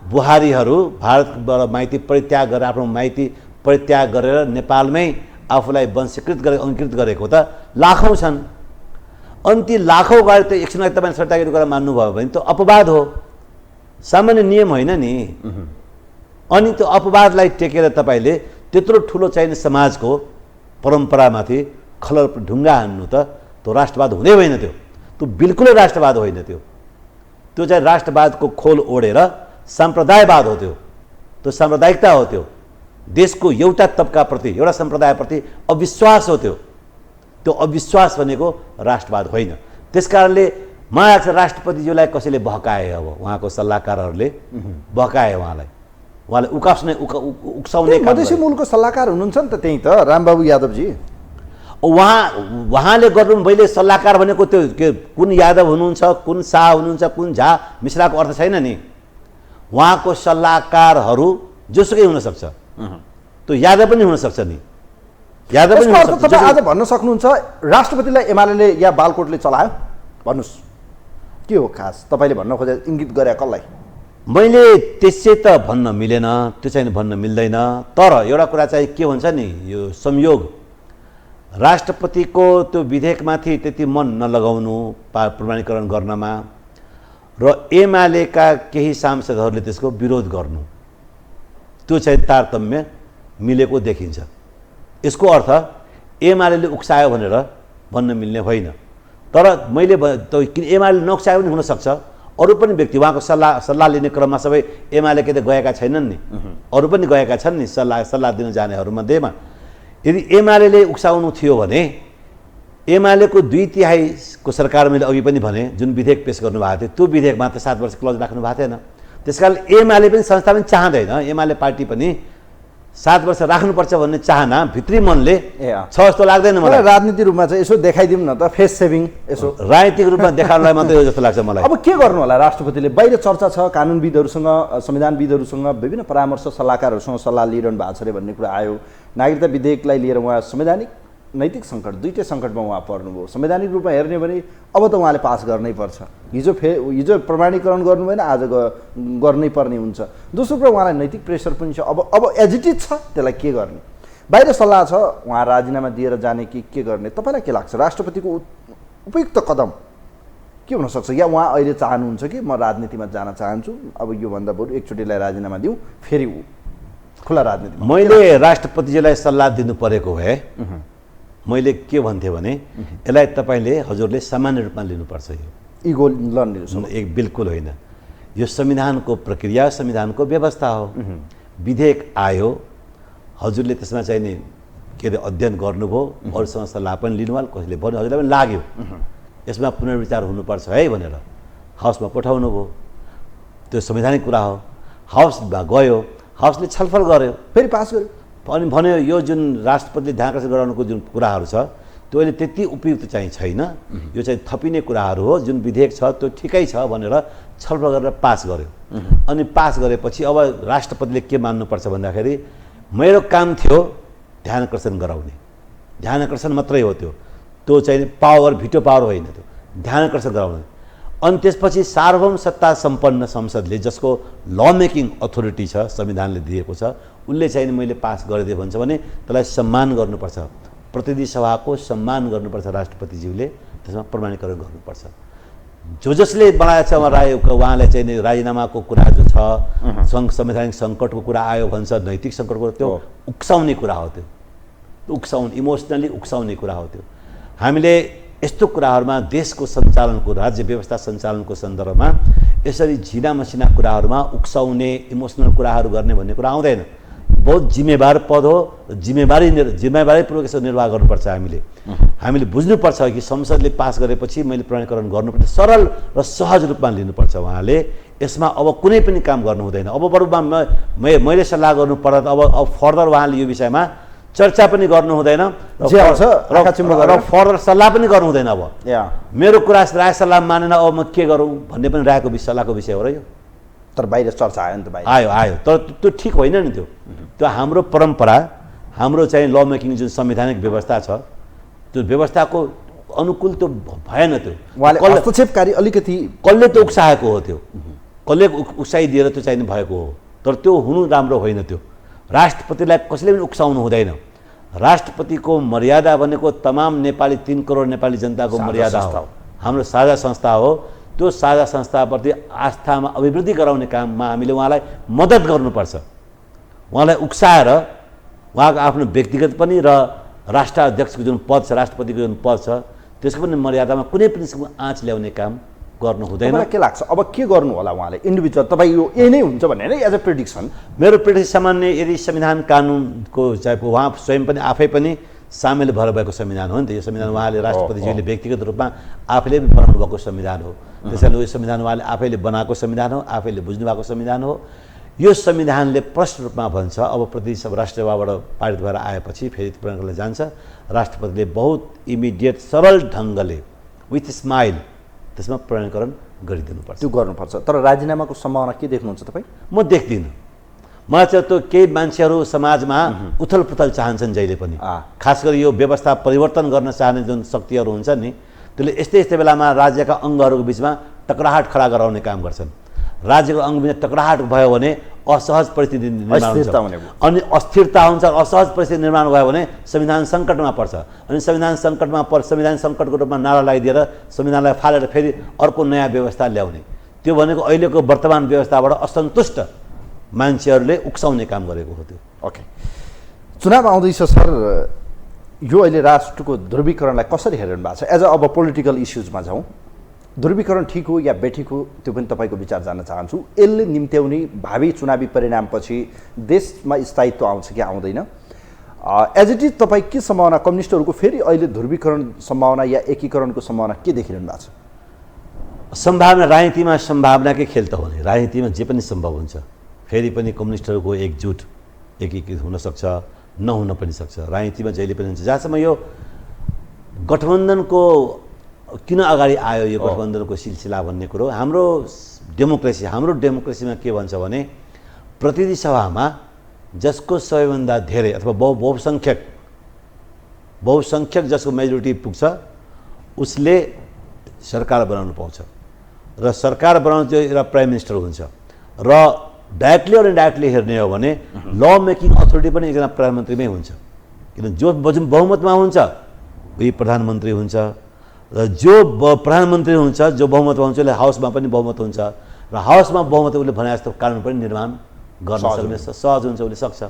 बुहारीहरू भारतबाट माइती परित्याग गरेर, आफ्नो माइती परित्याग गरेर नेपालमै आफूलाई वंशीकृत गरेर अङ्कृत गरेको त लाखौँ छन्। अनि ती लाखौँ गएर त्यो एकछिन तपाईँले सरितागिरी गरेर मान्नुभयो भने त्यो अपवाद हो, सामान्य नियम होइन नि। अनि त्यो अपवादलाई टेकेर तपाईँले त्यत्रो ठुलो चाहिने समाजको परम्परामाथि खलल ढुङ्गा हान्नु त त्यो राष्ट्रवाद हुँदै होइन। त्यो बिल्कुलै राष्ट्रवाद होइन। त्यो चाहिँ राष्ट्रवादको खोल ओढेर साम्प्रदायवाद हो। त्यो साम्प्रदायिकता हो। देशको एउटा तबकाप्रति, एउटा सम्प्रदायप्रति अविश्वास हो। त्यो अविश्वास भनेको राष्ट्रवाद होइन। त्यसकारणले मलाई लाग्छ राष्ट्रपतिज्यूलाई कसैले बहकाए, अब उहाँको सल्लाहकारहरूले बहकाए उहाँले उक्साउने मधेसी मूलको सल्लाहकार हुनुहुन्छ नि त, त्यही त रामबाबु यादवजी। उहाँले गर्नु, मैले सल्लाहकार भनेको त्यो के कुन यादव हुनुहुन्छ, कुन शाह हुनुहुन्छ, कुन झा मिश्राको अर्थ छैन नि। उहाँको सल्लाहकारहरू जोसुकै हुनसक्छ, त्यो यादव पनि हुनसक्छ नि, यादव पनि हुनसक्छ। तपाईँ आज भन्न सक्नुहुन्छ राष्ट्रपतिलाई एमाले या बालकोटले चलायो, भन्नुहोस् के हो खास तपाईँले भन्न खोजे, इङ्गित गरे कसलाई? मैले त्यसै त भन्न मिलेन, त्यो चाहिँ भन्न मिल्दैन। तर एउटा कुरा चाहिँ के भन्छ नि, यो संयोग राष्ट्रपतिको त्यो विधेयकमाथि त्यति मन नलगाउनु प्रमाणीकरण गर्नमा र एमालेका केही सांसदहरूले त्यसको विरोध गर्नु, त्यो चाहिँ तारतम्य मिलेको देखिन्छ। यसको अर्थ एमाले उक्सायो भनेर भन्न मिल्ने होइन। तर मैले किन एमाले नउक्सायो पनि हुनसक्छ, अरू पनि व्यक्ति उहाँको सल्लाह लिने क्रममा सबै एमाले के त गएका छैनन् नि, अरू पनि गएका छन् नि सल्लाह दिन जानेहरूमध्येमा। यदि एमाले उक्साउनु थियो भने एमालेको 2/3 सरकार, मैले अघि पनि भने जुन विधेयक पेश गर्नुभएको थियो त्यो विधेयकमा त 7 वर्ष क्लज राख्नु भएको थिएन। त्यसकारण एमाले पनि संस्था पनि चाहँदैन, एमाले पार्टी पनि 7 वर्ष राख्नुपर्छ भन्ने चाहना भित्री मनले छ जस्तो लाग्दैन मलाई। राजनीतिक रूपमा चाहिँ यसो देखाइदिउँ न त, फेस सेभिङ यसो राजनीतिक रूपमा देखाउनलाई मात्रै हो जस्तो लाग्छ मलाई। अब के गर्नु होला राष्ट्रपतिले? बाहिर चर्चा छ, कानुनविदहरूसँग, संविधानविदहरूसँग, विभिन्न परामर्श सल्लाहकारहरूसँग सल्लाह लिइरहनु भएको छ अरे भन्ने कुरा आयो। नागरिकता विधेयकलाई लिएर उहाँ संवैधानिक नैतिक सङ्कट, दुईटै सङ्कटमा उहाँ पर्नुभयो। संवैधानिक रूपमा हेर्ने भने अब त उहाँले पास गर्नै पर्छ, हिजो प्रमाणीकरण गर्नु भएन, आज गर्नै पर्ने हुन्छ। दोस्रो कुरा उहाँलाई नैतिक प्रेसर पनि छ, अब एजिटेड छ, त्यसलाई के गर्ने? बाहिर सल्लाह छ उहाँ राजीनामा दिएर जाने कि के गर्ने? तपाईँलाई के लाग्छ राष्ट्रपतिको उपयुक्त कदम के हुनसक्छ? या उहाँ अहिले चाहनुहुन्छ कि म राजनीतिमा जान चाहन्छु, अब योभन्दा बरु एकचोटिलाई राजीनामा दिउँ, फेरि खुला राजनीति? मैले राष्ट्रपतिजीलाई सल्लाह दिनु परेको भए मैले के भन्थेँ भने यसलाई तपाईँले हजुरले सामान्य रूपमा लिनुपर्छ। यो इगो लर्ने एक बिल्कुल होइन। यो संविधानको प्रक्रिया, संविधानको व्यवस्था हो। विधेयक आयो, हजुरले त्यसमा चाहिँ नि के अरे अध्ययन गर्नुभयो, अरूसँग सल्लाह पनि लिनुभयो, कसैले भन्यो, हजुरलाई पनि लाग्यो यसमा पुनर्विचार हुनुपर्छ है भनेर हाउसमा पठाउनु भयो। त्यो संवैधानिक कुरा हो। हाउसमा गयो, हाउसले छलफल गर्यो, फेरि पास गर्यो, अनि भन्यो यो जुन राष्ट्रपतिले ध्यान आकर्षण गराउनुको जुन कुराहरू छ त्यो अहिले त्यति उपयुक्त चाहिँ छैन, यो चाहिँ थपिने कुराहरू हो, जुन विधेयक छ त्यो ठिकै छ भनेर छलफल गरेर पास गर्यो। अनि पास गरेपछि अब राष्ट्रपतिले के मान्नुपर्छ भन्दाखेरि मेरो काम थियो ध्यान आकर्षण गराउने, ध्यान आकर्षण मात्रै हो। त्यो चाहिँ पावर, भिटो पावर होइन, त्यो ध्यान आकर्षण गराउने। अनि त्यसपछि सार्वभौम सत्ता सम्पन्न संसदले, जसको ल मेकिङ अथोरिटी छ, संविधानले दिएको छ, उसले चाहिँ मैले पास गरिदिए भन्छ भने त्यसलाई सम्मान गर्नुपर्छ, प्रतिनिधि सभाको सम्मान गर्नुपर्छ राष्ट्रपतिज्यूले, त्यसमा प्रमाणीकरण गर्नुपर्छ। जसले बनाएको छ उहाँलाई चाहिँ राजीनामाको कुरा जो छ, संवैधानिक सङ्कटको कुरा आयो भन्छ, नैतिक सङ्कटको, त्यो उक्साउने कुरा हो। त्यो इमोसनली उक्साउने कुरा हो। त्यो हामीले यस्तो कुराहरूमा देशको सञ्चालनको, राज्य व्यवस्था सञ्चालनको सन्दर्भमा यसरी झिना मसिना कुराहरूमा उक्साउने, इमोसनल कुराहरू गर्ने भन्ने कुरा आउँदैन। बहुत जिम्मेवार पद हो। जिम्मेवारीपूर्वक यसो निर्वाह गर्नुपर्छ। हामीले बुझ्नुपर्छ कि संसदले पास गरेपछि मैले प्रमाणीकरण गर्नुपर्छ, सरल र सहज रूपमा लिनुपर्छ। उहाँले यसमा अब कुनै पनि काम गर्नु हुँदैन। अब बरुमा मैले सल्लाह गर्नु पर्दा त अब फर्दर उहाँले यो विषयमा चर्चा पनि गर्नु हुँदैन र फर्दर सल्लाह पनि गर्नु हुँदैन। अब मेरो कुरा राय सल्लाह मानेन, अब म के गरौँ भन्ने पनि रायको सल्लाहको विषय हो र यो। तर बाहिर चर्चा आयो नि त, बाहिर आयो तर त्यो ठिक होइन नि। त्यो हाम्रो परम्परा, हाम्रो चाहिँ ल मेकिङ जुन संवैधानिक व्यवस्था छ, त्यो व्यवस्थाको अनुकूल त्यो भएन। त्यो उहाँले हस्तक्षेपकारी अलिकति कसले त उक्साएको हो, त्यो कसले उक्साइदिएर त्यो चाहिने भएको हो। तर त्यो हुनु राम्रो होइन। त्यो राष्ट्रपतिलाई कसैले पनि उक्साउनु हुँदैन। राष्ट्रपतिको मर्यादा भनेको तमाम नेपाली 3 करोड नेपाली जनताको मर्यादा हो, हाम्रो साझा संस्था हो। त्यो साझा संस्थाप्रति आस्थामा अभिवृद्धि गराउने काममा हामीले उहाँलाई मद्दत गर्नुपर्छ। उहाँलाई उक्साएर उहाँको आफ्नो व्यक्तिगत पनि र राष्ट्र अध्यक्षको जुन पद छ, राष्ट्रपतिको जुन पद छ, त्यसको पनि मर्यादामा कुनै पनि आँच ल्याउने काम गर्नु हुँदैन। मलाई के लाग्छ अब के गर्नु होला उहाँले इन्डिभिजुअल? तपाईँ यो यही नै हुन्छ भन्ने नै एज अ प्रेडिक्सन? मेरो प्रेडिक्सन सामान्य यदि संविधान कानुनको चाहिँ उहाँ स्वयं पनि आफै पनि सामेल भएर भएको संविधान हो नि त यो संविधान। उहाँले राष्ट्रपतिजीले व्यक्तिगत रूपमा आफैले बनाउनु भएको संविधान हो। त्यसैले यो संविधान उहाँले आफैले बनाएको संविधान हो, आफैले बुझ्नु भएको संविधान हो। यो संविधानले प्रष्ट रूपमा भन्छ अब प्रतिनिधि राष्ट्रिय सभाबाट पारित भएर आएपछि फेरि प्रणयनलाई जान्छ। राष्ट्रपतिले बहुत इमिडिएट सरल ढङ्गले विथ स्माइल त्यसमा प्रणयनकरण गरिदिनुपर्छ। त्यो गर्नुपर्छ। तर राजीनामाको सम्भावना के देख्नुहुन्छ तपाईँ? म देख्दिनँ। मलाई चाहिँ त्यो केही मान्छेहरू समाजमा उथल पुथल चाहन्छन् जहिले पनि। खास गरी यो व्यवस्था परिवर्तन गर्न चाहने जुन शक्तिहरू हुन्छन् नि, त्यसले यस्तै बेलामा राज्यका अङ्गहरूको बिचमा टकराहट खडा गराउने काम गर्छन्। राज्यको अङ्गबिच टकराहट भयो भने असहज परिस्थिति निर्माण हुन्छ, अनि अस्थिरता हुन्छ। असहज परिस्थिति निर्माण भयो भने संविधान सङ्कटमा पर्छ, अनि संविधान सङ्कटको रूपमा नारा लगाइदिएर संविधानलाई फालेर फेरि अर्को नयाँ व्यवस्था ल्याउने, त्यो भनेको अहिलेको वर्तमान व्यवस्थाबाट असन्तुष्ट मान्छेहरूले उक्साउने काम गरेको हो। त्यो ओके, चुनाव आउँदैछ सर, यो अहिले राष्ट्रको ध्रुवीकरणलाई कसरी हेरिनु भएको छ? एज अ अब पोलिटिकल इस्युजमा जाउँ, ध्रुवीकरण ठिक हो या बेठिक हो त्यो पनि तपाईँको विचार जान्न चाहन्छु। यसले निम्त्याउने भावी चुनावी परिणामपछि देशमा स्थायित्व आउँछ कि आउँदैन? एज इट इज तपाईँ के सम्भावना, कम्युनिस्टहरूको फेरि अहिले ध्रुवीकरण सम्भावना या एकीकरणको सम्भावना के देखिरहनु भएको छ? सम्भावना राजनीतिमा सम्भावनाकै खेल त हो नि। राजनीतिमा जे पनि सम्भव हुन्छ। फेरि पनि कम्युनिस्टहरूको एकजुट एकीकृत हुनसक्छ, नहुन पनि सक्छ। राजनीतिमा जहिले पनि हुन्छ। जहाँसम्म यो गठबन्धनको किन अगाडि आयो यो गठबन्धनको सिलसिला भन्ने कुरो, हाम्रो डेमोक्रेसीमा के भन्छ भने प्रतिनिधि सभामा जसको सबैभन्दा धेरै अथवा बहुसङ्ख्यक जसको मेजोरिटी पुग्छ उसले सरकार बनाउनु पाउँछ, र सरकार बनाउनु चाहिँ एउटा प्राइम मिनिस्टर हुन्छ। र डाइरेक्टली और इन्डाइरेक्टली हेर्ने हो भने ल मेकिङ अथोरिटी पनि एकजना प्रधानमन्त्रीमै हुन्छ, किन जो बहुमतमा हुन्छ उही प्रधानमन्त्री हुन्छ, र जो प्रधानमन्त्री हुन्छ जो बहुमतमा हुन्छ उसले हाउसमा पनि बहुमत हुन्छ, र हाउसमा बहुमत उसले भने जस्तो कानुन पनि निर्माण गर्न सक्ने सहज हुन्छ, उसले सक्छ।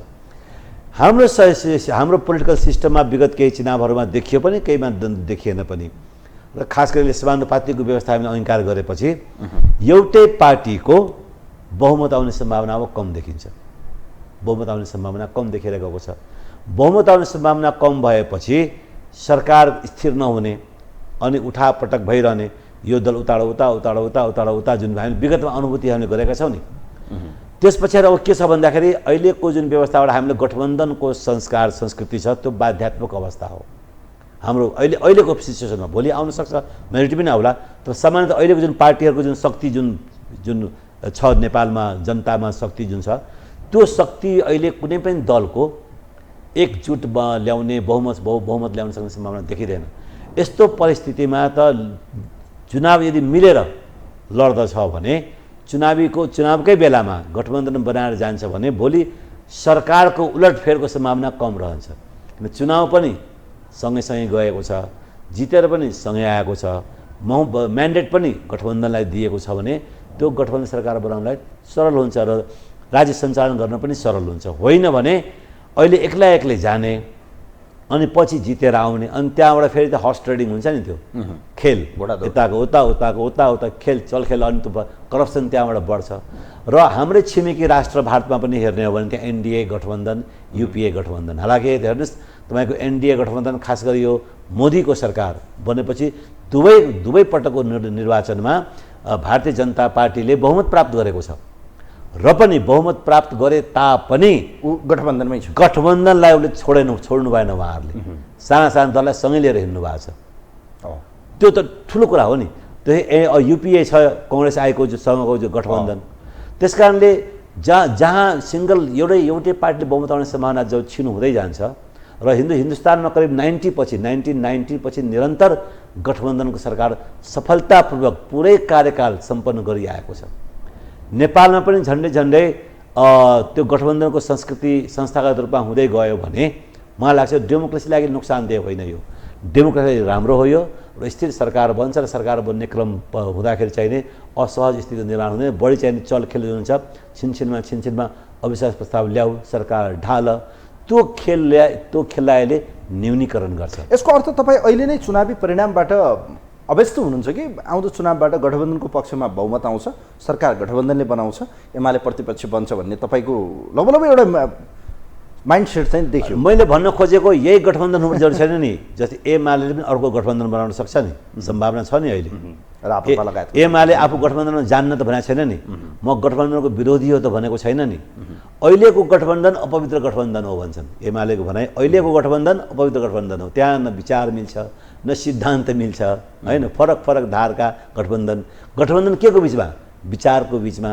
हाम्रो पोलिटिकल सिस्टममा विगत केही चुनावहरूमा देखियो पनि, केहीमा देखिएन पनि, र खास गरी समानुपातिको व्यवस्था हामीले अंगीकार गरेपछि एउटै पार्टीको बहुमत आउने सम्भावना अब कम देखिन्छ। बहुमत आउने सम्भावना कम देखेर गएको छ। बहुमत आउने सम्भावना कम भएपछि सरकार स्थिर नहुने अनि उठापटक भइरहने, यो दल उताडो उता जुन हामीले विगतमा अनुभूति हामीले गरेका छौँ नि, त्यस पछाडि अब के छ भन्दाखेरि अहिलेको जुन व्यवस्थाबाट हामीले गठबन्धनको संस्कार संस्कृति छ त्यो बाध्यात्मक अवस्था हो हाम्रो अहिलेको सिचुएसनमा। भोलि आउन सक्छ मेजोरिटी पनि आउला, तर सामान्यतः अहिलेको जुन पार्टीहरूको जुन शक्ति जुन छ नेपालमा, जनतामा शक्ति जुन छ, त्यो शक्ति अहिले कुनै पनि दलको एकजुट ल्याउने बहुमत ल्याउन सक्ने सम्भावना देखिँदैन। यस्तो परिस्थितिमा त चुनाव यदि मिलेर लड्दछ भने चुनावकै बेलामा गठबन्धन बनाएर जान्छ भने भोलि सरकारको उलटफेरको सम्भावना कम रहन्छ। किन चुनाव पनि सँगैसँगै गएको छ, जितेर पनि सँगै आएको छ, म्यान्डेट पनि गठबन्धनलाई दिएको छ भने त्यो गठबन्धन सरकार बनाउनलाई सरल हुन्छ र राज्य सञ्चालन गर्न पनि सरल हुन्छ। होइन भने अहिले एक्लै जाने अनि पछि जितेर आउने, अनि त्यहाँबाट फेरि त हर्स ट्रेडिङ हुन्छ नि, त्यो खेल यताको उता उताको उता उता खेल चलखेल, अनि त्यो करप्सन त्यहाँबाट बढ्छ। र हाम्रै छिमेकी राष्ट्र भारतमा पनि हेर्ने हो भने त्यहाँ एनडिए गठबन्धन, युपिए गठबन्धन। हालाकि हेर्नुहोस् तपाईँको एनडिए गठबन्धन खास गरी यो मोदीको सरकार बनेपछि दुवै पटकको निर्वाचनमा भारतीय जनता पार्टीले बहुमत प्राप्त गरेको छ, र पनि बहुमत प्राप्त गरे तापनि गठबन्धनमै छ। गठबन्धनलाई उसले छोड्नु भएन। उहाँहरूले साना साना दललाई सँगै लिएर हिँड्नु भएको छ। त्यो त ठुलो कुरा हो नि। त्यो युपिए छ, कङ्ग्रेस आएको सँगको जो गठबन्धन। त्यस कारणले जहाँ सिङ्गल एउटै पार्टीले बहुमत आउने सम्भावना जो छिनु हुँदै जान्छ, र हिन्दुस्तानमा करिब 1990 पछि निरन्तर गठबन्धनको सरकार सफलतापूर्वक पुरै कार्यकाल सम्पन्न गरिआएको छ। नेपालमा पनि झन्डै त्यो गठबन्धनको संस्कृति संस्थागत रूपमा हुँदै गयो भने मलाई लाग्छ डेमोक्रेसीको लागि नोक्सानदेह होइन। यो डेमोक्रेसी राम्रो हो, यो र स्थिर सरकार बन्छ, र सरकार बन्ने क्रम हुँदाखेरि चाहिने असहज स्थितिको निर्माण हुँदैन। बढी चाहिने चलखेल जुन हुन्छ, छिनछिनमा अविश्वास प्रस्ताव ल्याऊ, सरकार ढाल, त्यो खेललाई न्यूनीकरण गर्छ। यसको अर्थ तपाईँ अहिले नै चुनावी परिणामबाट अभ्यस्त हुनुहुन्छ कि आउँदो चुनावबाट गठबन्धनको पक्षमा बहुमत आउँछ, सरकार गठबन्धनले बनाउँछ, एमाले प्रतिपक्ष बन्छ भन्ने तपाईँको लगभग एउटा माइन्डसेट चाहिँ देखियो? मैले भन्न खोजेको यही गठबन्धन हुनु जरुरी छैन नि। जस्तै एमाले पनि अर्को गठबन्धन बनाउन सक्छ नि, सम्भावना छ नि अहिले। एमाले आफू गठबन्धनमा जान्न त भनेको छैन नि, म गठबन्धनको विरोधी हो त भनेको छैन नि। अहिलेको गठबन्धन अपवित्र गठबन्धन हो भन्छन् एमालेको भनाइ। अहिलेको गठबन्धन अपवित्र गठबन्धन हो, त्यहाँ न विचार मिल्छ न सिद्धान्त मिल्छ, होइन, फरक धारका गठबन्धन के को बिचमा? विचारको बिचमा,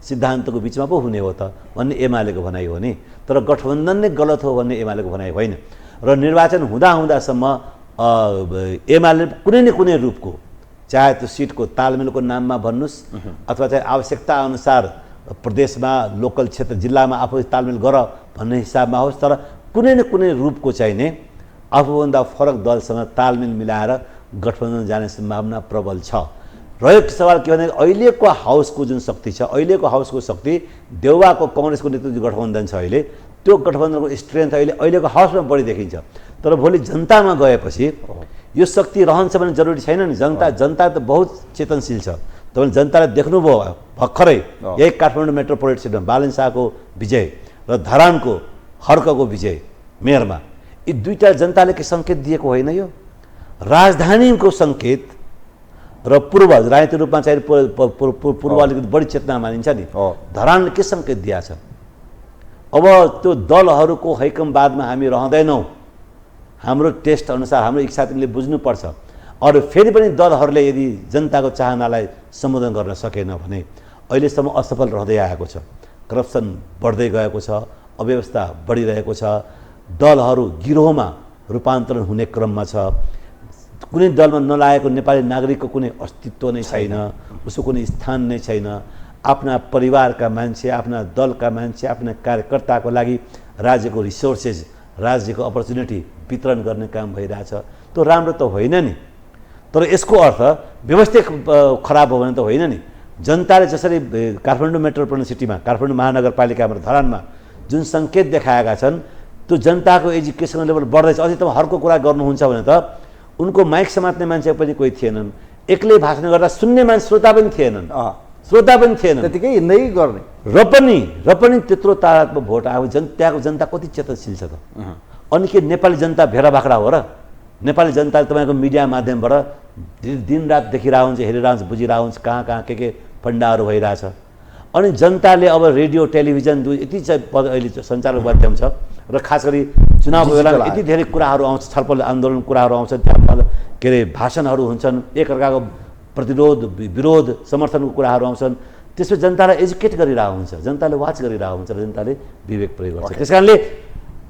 सिद्धान्तको बिचमा पो हुने हो त भन्ने एमालेको भनाइ हो नि। तर गठबन्धन नै गलत हो भन्ने एमालेको भनाइ होइन। र निर्वाचन हुँदासम्म एमाले कुनै रूपको, चाहे त्यो सिटको तालमेलको नाममा भन्नुहोस्, अथवा चाहिँ आवश्यकता अनुसार प्रदेशमा, लोकल क्षेत्र, जिल्लामा आफू तालमेल गर भन्ने हिसाबमा होस्, तर कुनै रूपको चाहिने आफूभन्दा फरक दलसँग तालमेल मिलाएर गठबन्धन जाने सम्भावना प्रबल छ। रहेको सवाल के भने अहिलेको हाउसको जुन शक्ति छ, अहिलेको हाउसको शक्ति देउवाको कङ्ग्रेसको नेतृत्व गठबन्धन छ अहिले, त्यो गठबन्धनको स्ट्रेन्थ अहिलेको हाउसमा बढी देखिन्छ। तर भोलि जनतामा गएपछि यो शक्ति रहन्छ भने जरुरी छैन नि। जनता त बहुत चेतनशील छ। तपाईँले जनतालाई देख्नुभयो भर्खरै यही काठमाडौँ मेट्रोपोलिटन सिटीमा बालन शाहको विजय र धरानको हर्कको विजय मेयरमा, यी दुईटा जनताले के सङ्केत दिएको होइन? यो राजधानीको सङ्केत र पूर्व राजनीतिक रूपमा चाहिँ पूर्व अलिकति बढी चेतना मानिन्छ नि, धरानले के सङ्केत दिएको छ? अब त्यो दलहरूको हैकमवादमा हामी रहँदैनौँ। हाम्रो टेस्ट अनुसार, हाम्रो इच्छा तिमीले बुझ्नुपर्छ। अरू फेरि पनि दलहरूले यदि जनताको चाहनालाई सम्बोधन गर्न सकेन भने अहिलेसम्म असफल रहँदै आएको छ। करप्सन बढ्दै गएको छ, अव्यवस्था बढिरहेको छ, दलहरू गिरोहमा रूपान्तरण हुने क्रममा छ। कुनै दलमा नलागेको नेपाली नागरिकको कुनै अस्तित्व नै छैन, उसको कुनै स्थान नै छैन। आफ्ना परिवारका मान्छे, आफ्ना दलका मान्छे, आफ्ना कार्यकर्ताको लागि राज्यको रिसोर्सेस, राज्यको अपर्च्युनिटी वितरण गर्ने काम भइरहेछ। त्यो राम्रो त होइन नि। तर यसको अर्थ व्यवस्थित खराब हो भने त होइन नि। जनताले जसरी काठमाडौँ मेट्रोपोलिटन सिटीमा, काठमाडौँ महानगरपालिकामा, धरानमा जुन सङ्केत देखाएका छन्, त्यो जनताको एजुकेसन लेभल बढ्दैछ। अझै त हरको कुरा गर्नुहुन्छ भने त उनको माइक समात्ने मान्छे पनि कोही थिएनन्, एक्लै भाषण गर्दा सुन्ने मान्छे श्रोता पनि थिएनन्, त्यतिकै हिँड्दै गर्ने। र पनि त्यत्रो तारात्मक भोट आयो। त्यहाँको जनता कति चेतनशील छ त? अनि के नेपाली जनता भेरा बाख्रा हो र? नेपाली जनताले तपाईँको मिडिया माध्यमबाट दिनरात देखिरहेको हुन्छ, हेरिरहेको हुन्छ, बुझिरहेको हुन्छ कहाँ के फन्डाहरू भइरहेछ। अनि जनताले अब रेडियो टेलिभिजन यति चाहिँ अहिले सञ्चारको माध्यम छ, र खास गरी चुनावको बेलामा यति धेरै कुराहरू आउँछ, छलफल आन्दोलन कुराहरू आउँछन्, त्यहाँ के अरे भाषणहरू हुन्छन्, एकअर्काको प्रतिरोध विरोध समर्थनको कुराहरू आउँछन्। त्यसपछि जनतालाई एजुकेट गरिरहेको हुन्छ, जनताले वाच गरिरहेको हुन्छ, र जनताले विवेक प्रयोग गर्छ। त्यस कारणले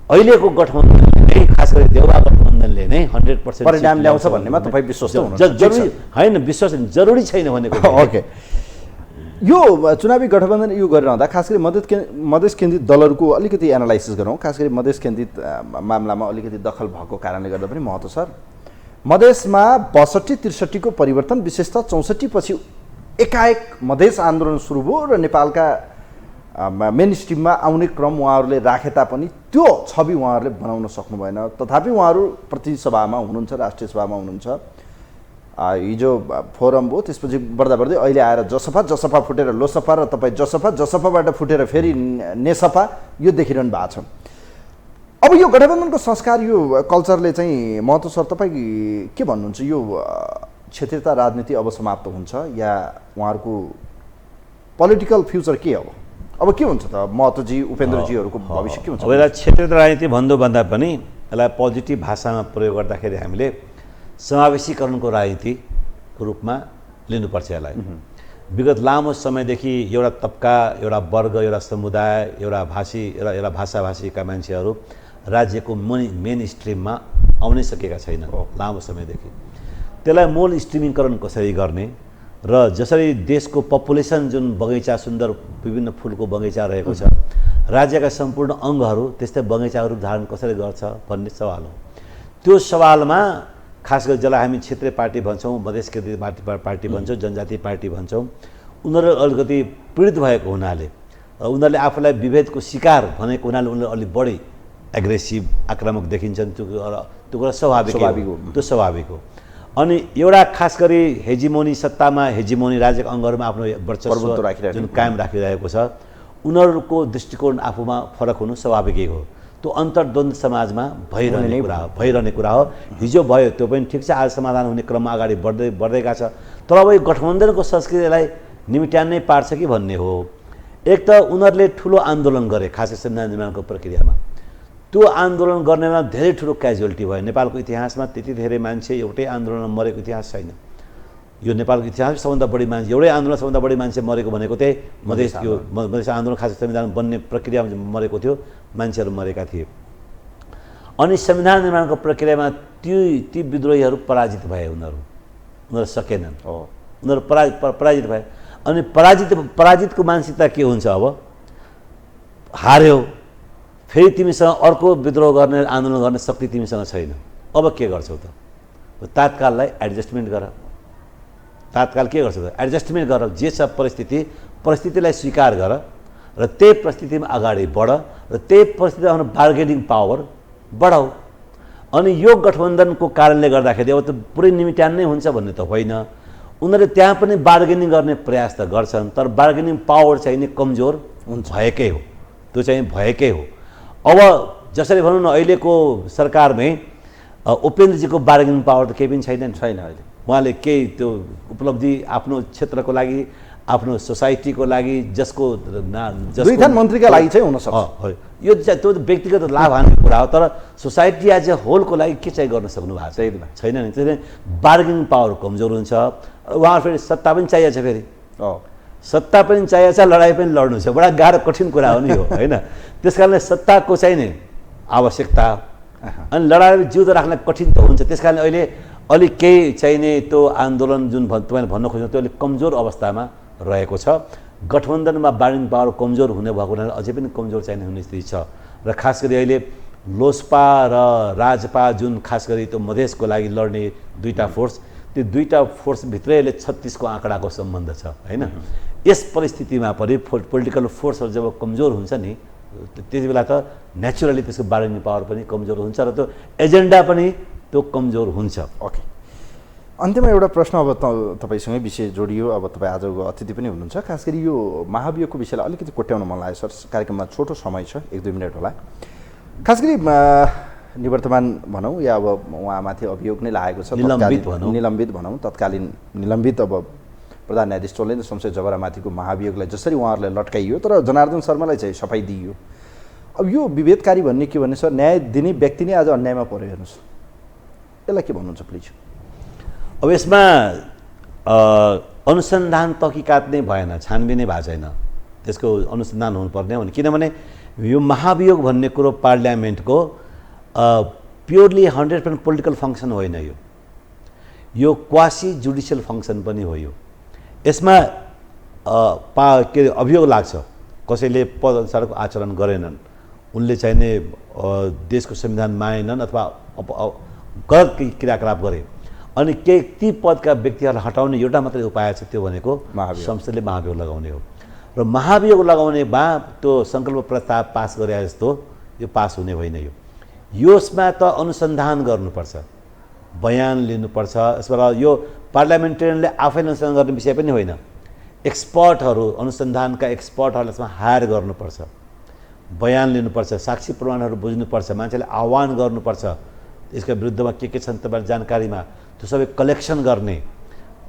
अहिलेको गठबन्धनले, खास गरी देउवा गठबन्धनले नै 100% परिणाम ल्याउँछ भन्नेमा तपाईँ विश्वास जरुरी होइन? विश्वास जरुरी छैन भनेको। ओके, यो चुनावी गठबन्धन यो गरिरहँदा खास गरी मधेस केन्द्रित दलहरूको अलिकति एनालाइसिस गरौँ। खास गरी मधेस केन्द्रित मामलामा अलिकति दखल भएको कारणले गर्दा पनि महत्त्व सर, मधेसमा 62-63 को परिवर्तन, विशेषतः 64 पछि एकाएक मधेस आन्दोलन सुरु भयो र नेपालका मेन स्ट्रिममा आउने क्रम उहाँहरूले राखे तापनि त्यो छवि उहाँहरूले बनाउन सक्नु भएन। तथापि उहाँहरू प्रतिनिधि सभामा हुनुहुन्छ, राष्ट्रिय सभामा हुनुहुन्छ। हिजो फोरम भयो, त्यसपछि बढ्दा बढ्दै अहिले आएर जसपा फुटेर लोसपा र तपाईँ जसपाबाट फुटेर फेरि नेसपा यो देखिरहनु भएको छ। अब यो गठबन्धनको संस्कार, यो कल्चरले चाहिँ महतो सर तपाईँ के भन्नुहुन्छ? यो क्षेत्रीयता राजनीति अब समाप्त हुन्छ या उहाँहरूको पोलिटिकल फ्युचर के हो? अब के हुन्छ त महतोजी, उपेन्द्रजीहरूको भविष्य के हुन्छ? अब यसलाई क्षेत्रीयता राजनीति भन्दा पनि यसलाई पोजिटिभ भाषामा प्रयोग गर्दाखेरि हामीले समावेशीकरणको राजनीतिको रूपमा लिनुपर्छ यसलाई। विगत लामो समयदेखि एउटा तबका, एउटा वर्ग, एउटा समुदाय, एउटा भाषाभाषीका मान्छेहरू राज्यको मेन स्ट्रिममा आउनै सकेका छैनन् लामो समयदेखि। त्यसलाई मोल स्ट्रिमिङकरण कसरी गर्ने र जसरी देशको पपुलेसन जुन बगैँचा, सुन्दर विभिन्न फुलको बगैँचा रहेको छ, राज्यका सम्पूर्ण अङ्गहरू त्यस्तै बगैँचाहरू धारण कसरी गर्छ भन्ने सवाल हो। त्यो सवालमा खास गरी जसलाई हामी क्षेत्रीय पार्टी भन्छौँ, मधेस केन्द्रित पार्टी भन्छौँ, जनजाति पार्टी भन्छौँ, उनीहरू अलिकति पीडित भएको हुनाले, उनीहरूले आफूलाई विभेदको शिकार भनेको हुनाले उनीहरू अलिक बढी एग्रेसिभ, आक्रामक देखिन्छन्। त्यो कुरा स्वाभाविक हो। अनि एउटा खास गरी हेजिमोनी, सत्तामा हेजिमोनी, राज्यका अङ्गहरूमा आफ्नो वर्चस्व जुन कायम राखिरहेको छ, उनीहरूको दृष्टिकोण आफूमा फरक हुनु स्वाभाविकै हो। त्यो अन्तर्द्वन्द्व समाजमा भइरहने कुरा हो। हिजो भयो, त्यो पनि ठिक छ, आज समाधान हुने क्रममा अगाडि बढ्दैका छ। तर अब यो गठबन्धनको संस्कृतिलाई निमिट्यान्नै पार्छ कि भन्ने हो। एक त उनीहरूले ठुलो आन्दोलन गरे, खास गरी संविधान निर्माणको प्रक्रियामा। त्यो आन्दोलन गर्नेमा धेरै ठुलो क्याजुअलिटी भयो। नेपालको इतिहासमा त्यति धेरै मान्छे एउटै आन्दोलनमा मरेको इतिहास छैन। यो नेपालको इतिहासमा सबभन्दा बढी मान्छे, एउटै आन्दोलन सबभन्दा बढी मान्छे मरेको भनेको त्यही मधेस आन्दोलन, खास संविधान बन्ने प्रक्रियामा मरेको थियो, मान्छेहरू मरेका थिए। अनि संविधान निर्माणको प्रक्रियामा ती विद्रोहीहरू पराजित भए। उनीहरू सकेनन्, उनीहरू पराजित भए। अनि पराजितको मानसिकता के हुन्छ? अब हार्यो, फेरि तिमीसँग अर्को विद्रोह गर्ने, आन्दोलन गर्ने शक्ति तिमीसँग छैन। अब के गर्छौ त? तात्काललाई एडजस्टमेन्ट गर। तात्काल के गर्छौ त? एडजस्टमेन्ट गर। जे छ परिस्थितिलाई स्वीकार गर र त्यही परिस्थितिमा अगाडि बढ र त्यही परिस्थितिमा आफ्नो बार्गेनिङ पावर बढाऊ। अनि यो गठबन्धनको कारणले गर्दाखेरि अब त पुरै निमिट्यान्नै हुन्छ भन्ने त होइन। उनीहरूले त्यहाँ पनि बार्गेनिङ गर्ने प्रयास त गर्छन्, तर बार्गेनिङ पावर चाहिँ नि कमजोर भएकै हो। त्यो चाहिँ भएकै हो। अब जसरी भनौँ न, अहिलेको सरकारमै उपेन्द्रजीको बार्गेनिङ पावर त केही पनि छैन अहिले। उहाँले केही त्यो उपलब्धि आफ्नो क्षेत्रको लागि, आफ्नो सोसाइटीको लागि, जसको मन्त्रीका लागि चाहिँ हुनसक्छ, यो त्यो व्यक्तिगत लाभ हान्ने कुरा हो। तर सोसाइटी एज ए होलको लागि के चाहिँ गर्न सक्नु भएको छैन नि। त्यसले बार्गेनिङ पावर कमजोर हुन्छ। उहाँ फेरि सत्ता पनि चाहिएको छ, फेरि सत्ता पनि चाहिएको छ, लडाइँ पनि लड्नु छ। बडा गाह्रो कठिन कुरा हो नि हो, होइन? त्यस कारणले सत्ताको चाहिँ नि आवश्यकता, अनि लडाइँ जिउँदो राख्न कठिन त हुन्छ। त्यस कारणले अहिले अलिक केही चाहिने त्यो आन्दोलन जुन तपाईँले भन्न खोज्नु, त्यो अलिक कमजोर अवस्थामा रहेको छ। गठबन्धनमा बार्गेनिङ पावर कमजोर हुने भएको हुनाले अझै पनि कमजोर चाहिने हुने स्थिति छ। र खास गरी अहिले लोसपा र राजपा जुन खास गरी त्यो मधेसको लागि लड्ने दुईटा फोर्स, त्यो दुईटा फोर्सभित्रै अहिले 36 को आँकडाको सम्बन्ध छ, होइन? यस परिस्थितिमा पनि पोलिटिकल फोर्सहरू जब कमजोर हुन्छ नि, त्यति बेला त नेचुरली त्यसको बार्गेनिङ पावर पनि कमजोर हुन्छ र त्यो एजेन्डा पनि त्यो कमजोर हुन्छ। ओके, अन्त्यमा एउटा प्रश्न अब तपाईँसँगै विषय जोडियो। अब तपाईँ आजको अतिथि पनि हुनुहुन्छ। खास गरी यो महाभियोगको विषयलाई अलिकति कोट्याउन मन लाग्यो सर। कार्यक्रममा छोटो समय छ, 1-2 मिनट होला। खास गरी निवर्तमान भनौँ या अब उहाँमाथि अभियोग नै लागेको छ, निलम्बित भनौँ, तत्कालीन निलम्बित अब प्रधान न्यायाधीश चोलेन्द्र शमशेर जबरामाथिको महाभियोगलाई जसरी उहाँहरूले लट्काइयो, तर जनार्दन शर्मालाई चाहिँ सफाइ दिइयो। अब यो विभेदकारी भन्ने के भन्ने सर, न्याय दिने व्यक्ति नै आज अन्यायमा पऱ्यो, हेर्नुहोस्, यसलाई के भन्नुहुन्छ प्लिज? अब यसमा अनुसन्धान तहकिकात नै भएन, छानबिन नै भएको छैन। त्यसको अनुसन्धान हुनुपर्ने हो। किनभने यो महाभियोग भन्ने कुरो पार्लियामेन्टको प्योरली 100% पोलिटिकल फङ्सन होइन। यो क्वासी जुडिसियल फङ्सन पनि हो। यसमा के अभियोग लाग्छ, कसैले पद अनुसारको आचरण गरेनन्, उनले चाहिने देशको संविधान मानेनन् अथवा गलत क्रियाकलाप गरे, अनि ती पदका व्यक्तिहरूलाई हटाउने एउटा मात्रै उपाय छ, त्यो भनेको संसदले महाभियोग लगाउने हो। र महाभियोग लगाउने त्यो सङ्कल्प प्रस्ताव पास गरे जस्तो यो पास हुने होइन। यसमा त अनुसन्धान गर्नुपर्छ, बयान लिनुपर्छ। यसबाट यो पार्लियामेन्टेरियनले आफैले अनुसन्धान गर्ने विषय पनि होइन, एक्सपर्टहरू, अनुसन्धानका एक्सपर्टहरूलाई यसमा हायर गर्नुपर्छ, बयान लिनुपर्छ, साक्षी प्रमाणहरू बुझ्नुपर्छ, मान्छेले आह्वान गर्नुपर्छ, यसका विरुद्धमा के छन् तपाईँ जानकारीमा त्यो सबै कलेक्सन गर्ने,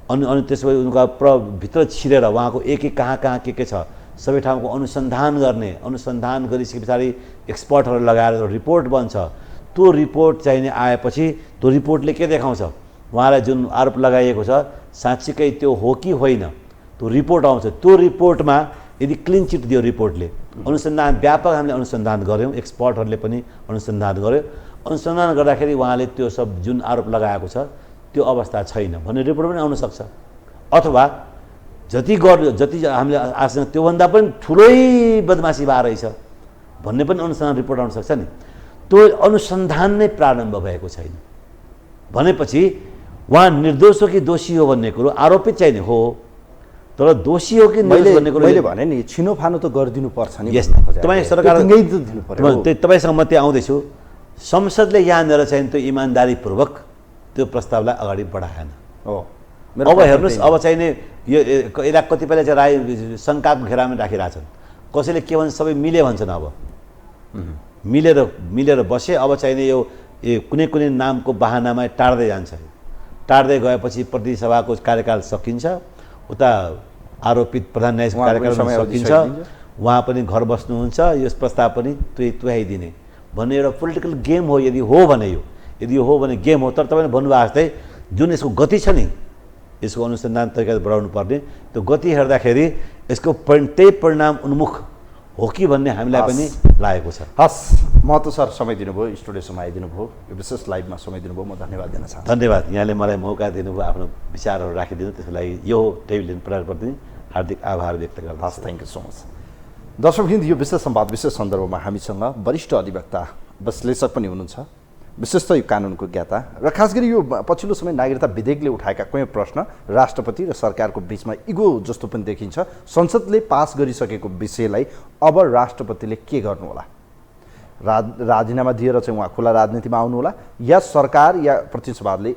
अनि त्यसपछि उनको भित्र छिरेर उहाँको एक कहाँ के छ सबै ठाउँको अनुसन्धान गर्ने, अनुसन्धान गरिसके पछाडि एक्सपर्टहरू लगाएर रिपोर्ट बन्छ। त्यो रिपोर्ट चाहिने आएपछि त्यो रिपोर्टले के देखाउँछ, उहाँलाई जुन आरोप लगाइएको छ साँच्चीकै त्यो हो कि होइन, त्यो रिपोर्ट आउँछ। त्यो रिपोर्टमा यदि क्लिन चिट दियो रिपोर्टले, अनुसन्धान व्यापक हामीले अनुसन्धान गऱ्यौँ, एक्सपर्टहरूले पनि अनुसन्धान गर्यो, अनुसन्धान गर्दाखेरि उहाँले त्यो सब जुन आरोप लगाएको छ त्यो अवस्था छैन भन्ने रिपोर्ट पनि आउन सक्छ। अथवा जति हामीले आशा त्योभन्दा पनि ठुलै बदमासी भए रहेछ भन्ने पनि अनुसन्धान रिपोर्ट आउन सक्छ नि। त्यो अनुसन्धान नै प्रारम्भ भएको छैन भनेपछि उहाँ निर्दोष हो कि दोषी हो भन्ने कुरो आरोपित चाहिँ हो, तर दोषी हो कि निर्दोष भन्ने कुरो मैले भने नि छिनोफानो त गरिदिनु पर्छ नि। तपाईँ सरकार तपाईँसँग म त्यहाँ आउँदैछु, संसदले यहाँनिर चाहिँ त्यो इमान्दारीपूर्वक त्यो प्रस्तावलाई अगाडि बढाएन। अब हेर्नुहोस्, अब चाहिने यो यसलाई कतिपयले चाहिँ राय शङ्काको घेरामा राखिरहेछन्, कसैले के भन्छ सबै मिले भन्छन्। अब मिलेर बसे, अब चाहिने यो कुनै नामको बहानामा टार्दै जान्छ, टार्दै गएपछि प्रतिनिधि सभाको कार्यकाल सकिन्छ, उता आरोपित प्रधान न्यायाधीश कार्यकाल सकिन्छ, उहाँ पनि घर बस्नुहुन्छ, यस प्रस्ताव पनि तुहाइदिने भन्ने एउटा पोलिटिकल गेम हो। यदि हो भने गेम हो, तर तपाईँले भन्नुभएको जस्तै जुन यसको गति छ नि, यसको अनुसन्धान तरिका बढाउनु पर्ने, त्यो गति हेर्दाखेरि यसको त्यही परिणाम उन्मुख हो कि भन्ने हामीलाई पनि लागेको छ। हस्, महतो सर समय दिनुभयो, स्टुडियोसम्म आइदिनु भयो, यो विशेष लाइभमा समय दिनुभयो, म धन्यवाद दिन चाहन्छु। धन्यवाद, यहाँले मलाई मौका दिनुभयो आफ्नो विचारहरू राखिदिनु, त्यसको लागि यो टेलिभिजन प्रसारप्रति हार्दिक आभार व्यक्त गर्दछु। हस्, थ्याङ्क यू सो मच। दर्शकवृन्द, यो विशेष संवाद विशेष सन्दर्भमा हामीसँग वरिष्ठ अधिवक्ता विश्लेषक पनि हुनुहुन्छ, विशेष त यो कानुनको ज्ञाता, र खास गरी यो पछिल्लो समय नागरिकता विधेयकले उठाएका कयौँ प्रश्न राष्ट्रपति र सरकारको बिचमा इगो जस्तो पनि देखिन्छ। संसदले पास गरिसकेको विषयलाई अब राष्ट्रपतिले के गर्नु होला, राजीनामा दिएर चाहिँ उहाँ खुला राजनीतिमा आउनु होला, या सरकार या प्रतिनिधि सभाले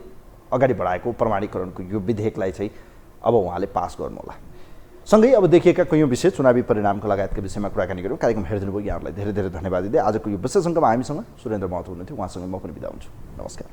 अगाडि बढाएको प्रमाणीकरणको यो विधेयकलाई चाहिँ अब उहाँले पास गर्नु होला। सँगै अब देखिएका कयौँ विषय, चुनावी परिणामको लगायतका विषयमा कुराकानी गऱ्यौँ। कार्यक्रम हेरिदिनु भयो, यहाँहरूलाई धेरै धेरै धन्यवाद दिँदै आजको यो विशेष अङ्कमा हामीसँग सुरेन्द्र महतो हुनुहुन्थ्यो, उहाँसँग म पनि बिदा हुन्छु। नमस्कार।